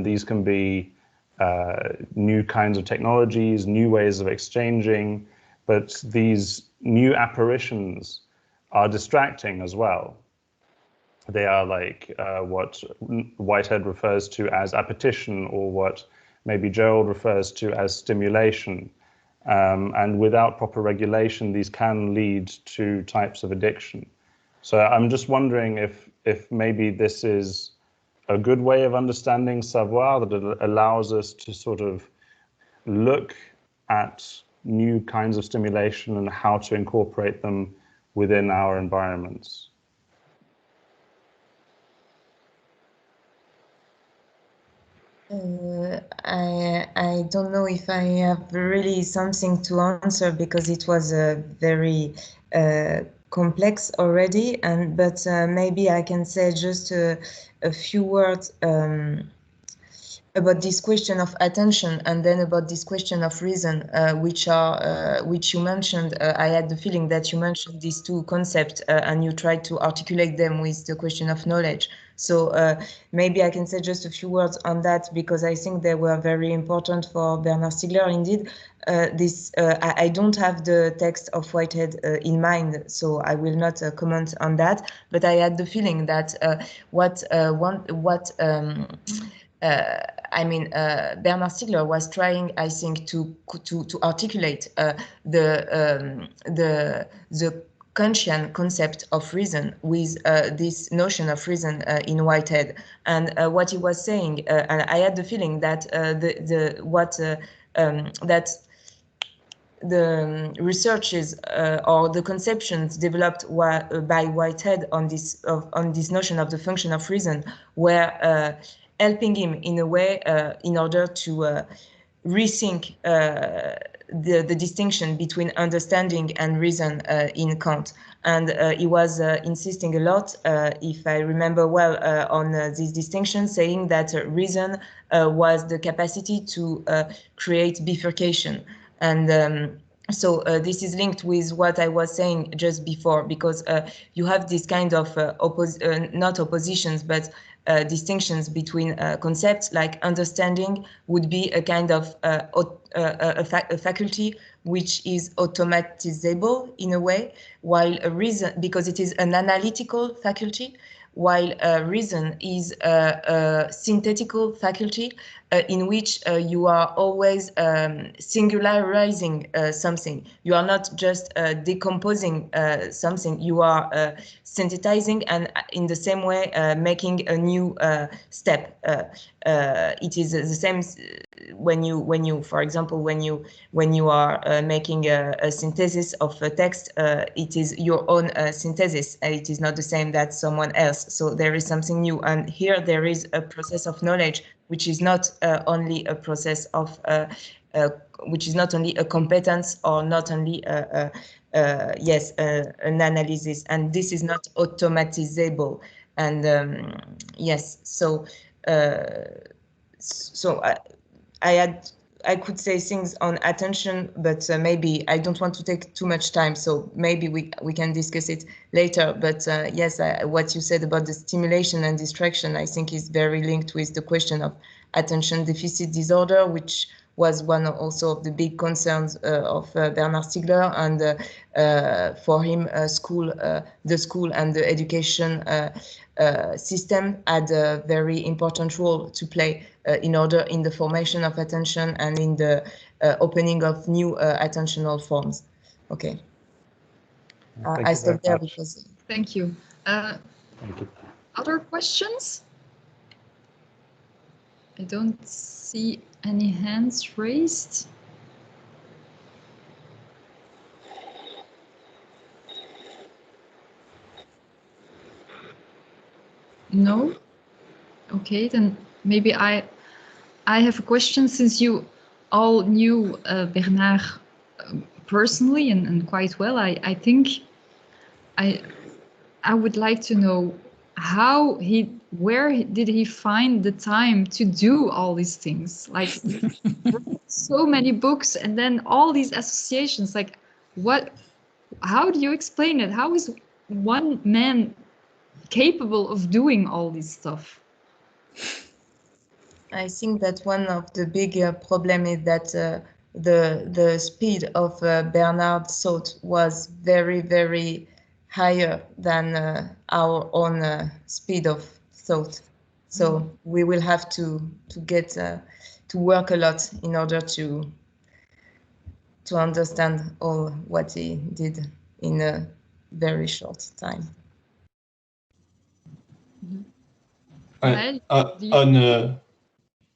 these can be new kinds of technologies, new ways of exchanging, but these new apparitions are distracting as well. They are like what Whitehead refers to as appetition, or what maybe Gerald refers to as stimulation. And without proper regulation, these can lead to types of addiction. So I'm just wondering if maybe this is a good way of understanding savoir, that it allows us to sort of look at new kinds of stimulation and how to incorporate them within our environments. I don't know if I have really something to answer, because it was very complex already, but maybe I can say just a few words about this question of attention, and then about this question of reason, which you mentioned. I had the feeling that you mentioned these two concepts and you tried to articulate them with the question of knowledge. So maybe I can say just a few words on that, because I think they were very important for Bernard Stiegler. Indeed, I don't have the text of Whitehead in mind, so I will not comment on that. But I had the feeling that Bernard Stiegler was trying, I think, to articulate the Kantian concept of reason with this notion of reason in Whitehead. And what he was saying, and I had the feeling that the researches or the conceptions developed by Whitehead on this notion of the function of reason were helping him in a way in order to rethink the distinction between understanding and reason in Kant. And he was insisting a lot, if I remember well, on this distinction, saying that reason was the capacity to create bifurcation. And so this is linked with what I was saying just before, because you have this kind of not oppositions, but distinctions between concepts. Like understanding would be a kind of a faculty which is automatizable in a way, while a reason, because it is an analytical faculty, while reason is a synthetical faculty in which you are always singularizing something. You are not just decomposing something, you are synthesizing, and in the same way making a new step. It is the same when you, for example, when you are making a synthesis of a text, it is your own synthesis. It is not the same that someone else. So there is something new, and here there is a process of knowledge, which is not only a process of, which is not only a competence or not only an analysis, and this is not automatizable. And yes, so I could say things on attention, but maybe I don't want to take too much time, so maybe we can discuss it later. But yes, what you said about the stimulation and distraction, I think is very linked with the question of attention deficit disorder, which was one also of the big concerns of Bernard Stiegler, and for him, the school and the education system had a very important role to play in the formation of attention and in the opening of new attentional forms. Okay. I stop there because. Thank you. Thank you. Other questions? I don't see any hands raised. No? Okay, then maybe I have a question, since you all knew Bernard personally and quite well. I think I would like to know where did he find the time to do all these things? Like so many books and then all these associations. Like how do you explain it? How is one man capable of doing all this stuff? I think that one of the big problem is that the speed of Bernard's thought was very, very higher than our own speed of thought. So we will have to get to work a lot in order to understand all what he did in a very short time. On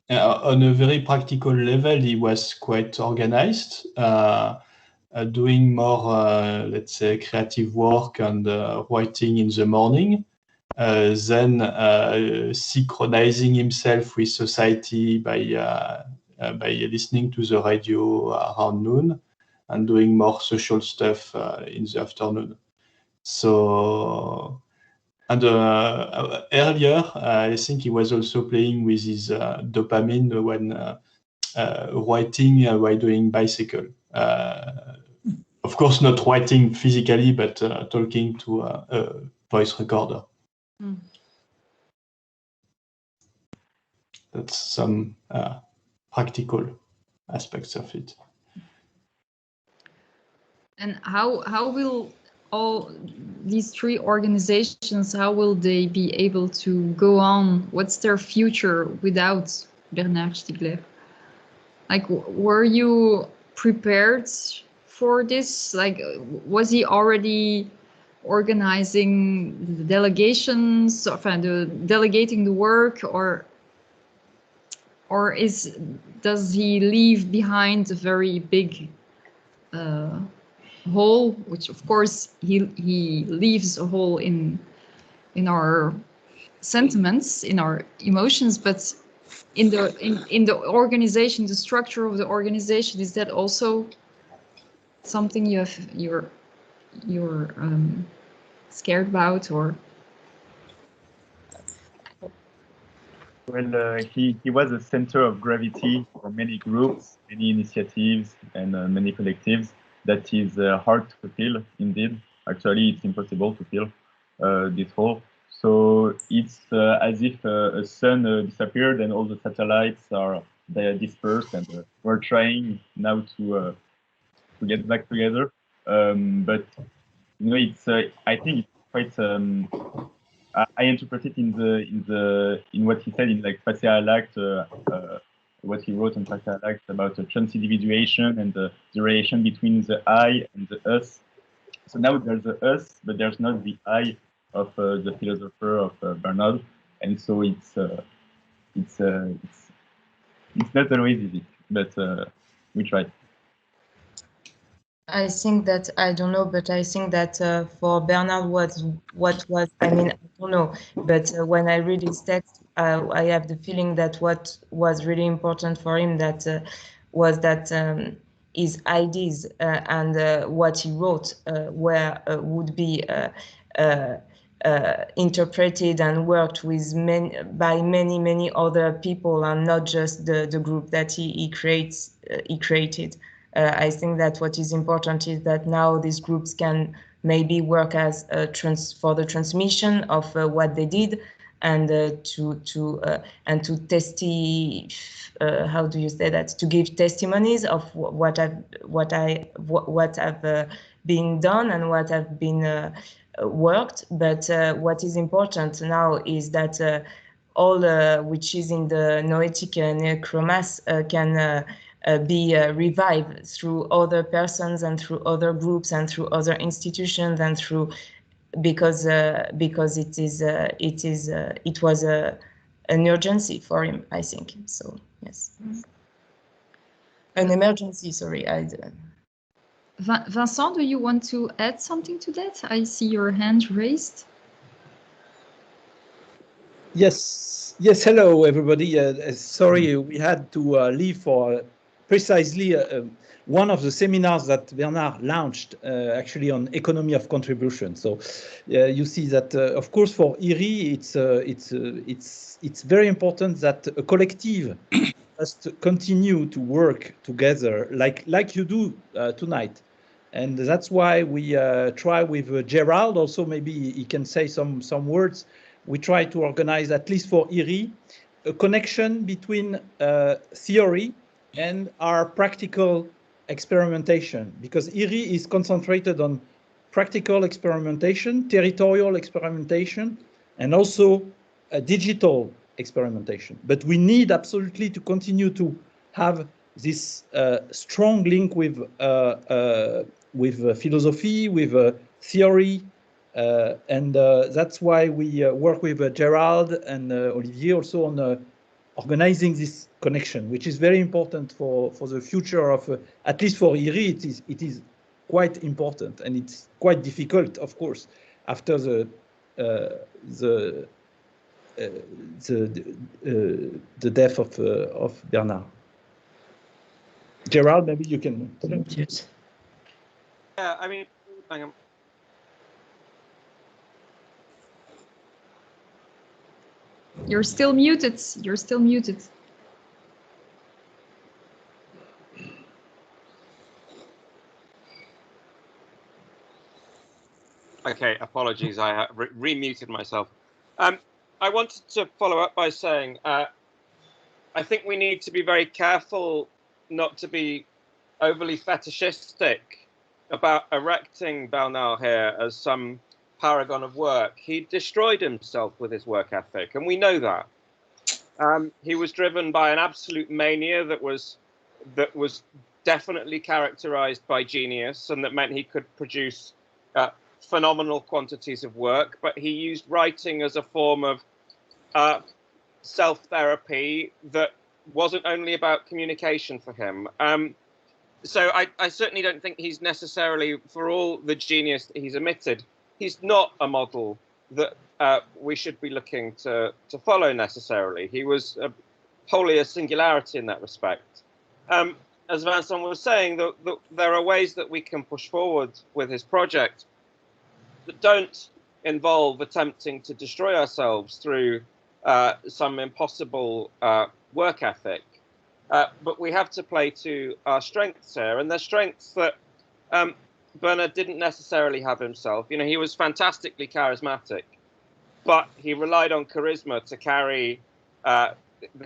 a very practical level, he was quite organized, doing more, let's say, creative work and writing in the morning, then synchronizing himself with society by listening to the radio around noon, and doing more social stuff in the afternoon. So And earlier, I think he was also playing with his dopamine when writing while doing bicycle. Of course, not writing physically, but talking to a voice recorder. Mm. That's some practical aspects of it. And how will all these three organizations, how will they be able to go on? What's their future without Bernard Stiegler? Like, were you prepared for this? Like, was he already organizing the delegations, delegating the work, or does he leave behind a very big hole, which of course he leaves a hole in our sentiments, in our emotions, but in the organization, the structure of the organization, is that also something you're scared about? Or Well, he was a center of gravity for many groups, many initiatives, and many collectives. That is hard to fill, indeed. Actually, it's impossible to fill this hole. So it's as if a sun disappeared and all the satellites are dispersed, and we're trying now to get back together. But you know, it's I think it's quite. I interpret it in what he said in like Pascal Act, what he wrote on Pascal Act about the transindividuation and the relation between the I and the us. So now there's the us, but there's not the I of the philosopher of Bernard, and so it's not always easy, but we tried. I think that, I don't know, but I think that for Bernard, what was, I mean, I don't know, but when I read his text, I have the feeling that what was really important for him was that his ideas and what he wrote would be interpreted and worked with by many other people, and not just the group that he created. I think that what is important is that now these groups can maybe work as for the transmission of what they did, and to how do you say that? To give testimonies of what have been done and what have been worked. But what is important now is that all which is in the noetic necromass can be revived through other persons and through other groups and through other institutions, and through because it was an urgency for him, I think. So yes, an emergency. Sorry, Vincent, do you want to add something to that? I see your hand raised. Yes. Hello, everybody. Sorry, we had to leave for precisely one of the seminars that Bernard launched, actually on economy of contribution. So you see that, of course, for IRI, it's very important that a collective must continue to work together, like you do tonight. And that's why we try with Gerald. Also, maybe he can say some words. We try to organize, at least for IRI, a connection between theory and our practical experimentation, because IRI is concentrated on practical experimentation, territorial experimentation, and also digital experimentation. But we need absolutely to continue to have this strong link with philosophy, with theory, and that's why we work with Gerald and Olivier also on organizing this connection, which is very important for the future of, at least for IRI, it is quite important, and it's quite difficult, of course, after the death of Bernard. Gerald, maybe you can. Yes. Yeah, I mean, You're still muted. You're still muted. Okay, apologies. I re-muted myself. I wanted to follow up by saying I think we need to be very careful not to be overly fetishistic about erecting Bernard here as some paragon of work. He destroyed himself with his work ethic, and we know that. He was driven by an absolute mania that was definitely characterized by genius, and that meant he could produce phenomenal quantities of work, but he used writing as a form of self-therapy that wasn't only about communication for him. So I certainly don't think he's necessarily, for all the genius that he's emitted, he's not a model that we should be looking to follow necessarily. He was wholly a singularity in that respect. As Vincent was saying, there are ways that we can push forward with his project that don't involve attempting to destroy ourselves through some impossible work ethic. But we have to play to our strengths here, and they're strengths that Bernard didn't necessarily have himself. You know, he was fantastically charismatic, but he relied on charisma to carry the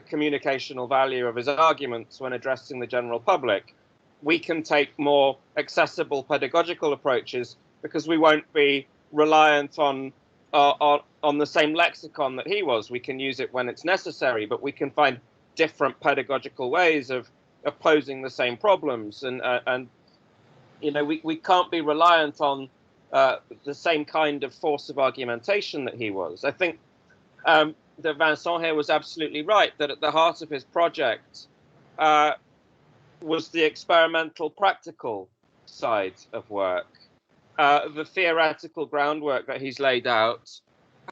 communicational value of his arguments when addressing the general public. We can take more accessible pedagogical approaches because we won't be reliant on the same lexicon that he was. We can use it when it's necessary, but we can find different pedagogical ways of posing the same problems, and you know, we can't be reliant on the same kind of force of argumentation that he was. I think that Vincent here was absolutely right, that at the heart of his project was the experimental practical side of work. The theoretical groundwork that he's laid out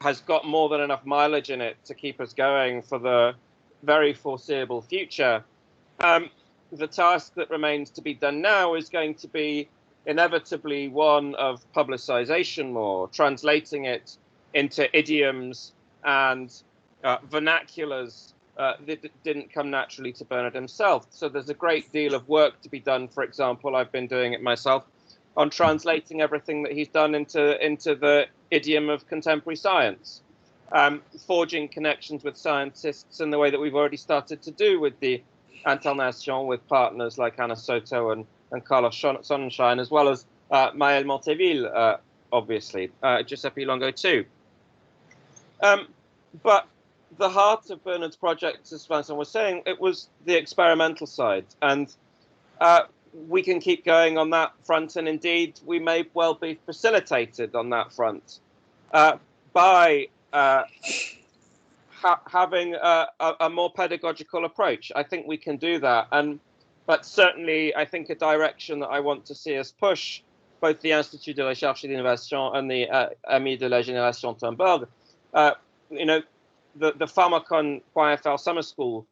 has got more than enough mileage in it to keep us going for the very foreseeable future. The task that remains to be done now is going to be inevitably one of publicization more, translating it into idioms and vernaculars that didn't come naturally to Bernard himself. So there's a great deal of work to be done. For example, I've been doing it myself on translating everything that he's done into the idiom of contemporary science, forging connections with scientists in the way that we've already started to do with the INTERNATION, with partners like Anna Soto and Carlos Sonnenschein, as well as Maël Montévil, obviously, Giuseppe Longo too. But the heart of Bernard's project, as Vincent was saying, it was the experimental side. And we can keep going on that front, and indeed we may well be facilitated on that front by having a more pedagogical approach. I think we can do that, but certainly I think a direction that I want to see us push, both the Institut de Recherche et d'Innovation and the Amis de la Génération Thunberg. You know, the Pharmacon.fr summer school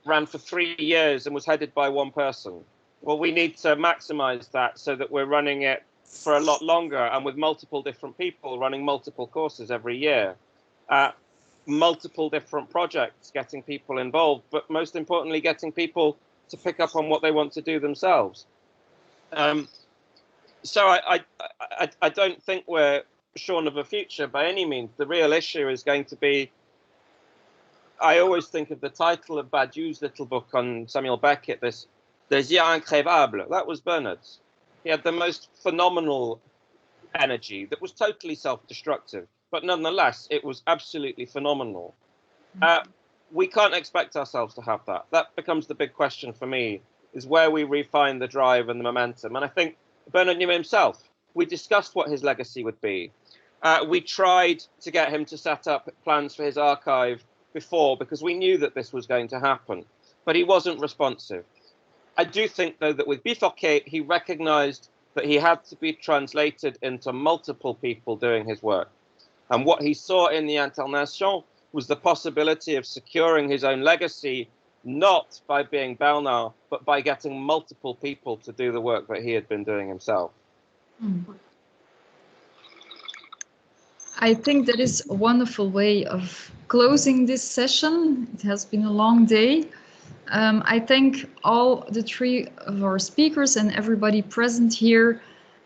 ran for 3 years and was headed by one person. Well, we need to maximize that so that we're running it for a lot longer and with multiple different people running multiple courses every year. Multiple different projects, getting people involved, but most importantly, getting people to pick up on what they want to do themselves. So I don't think we're shorn of a future by any means. The real issue is going to be, I always think of the title of Badiou's little book on Samuel Beckett, this Désir incrévable. That was Bernard's. He had the most phenomenal energy that was totally self-destructive, but nonetheless, it was absolutely phenomenal. We can't expect ourselves to have that. That becomes the big question for me, is where we refine the drive and the momentum. And I think Bernard knew himself. We discussed what his legacy would be. We tried to get him to set up plans for his archive before, because we knew that this was going to happen, but he wasn't responsive. I do think, though, that with Bifurquet, he recognized that he had to be translated into multiple people doing his work. And what he saw in the Internation was the possibility of securing his own legacy, not by being Bernard, but by getting multiple people to do the work that he had been doing himself. I think that is a wonderful way of closing this session. It has been a long day. I thank all the three of our speakers and everybody present here.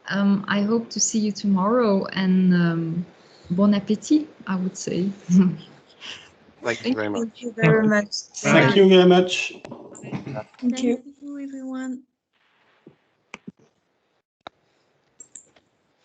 I hope to see you tomorrow, and bon appétit, I would say. Thank you very much. Thank you very much. Thank you very much. Thank you. Thank you, everyone.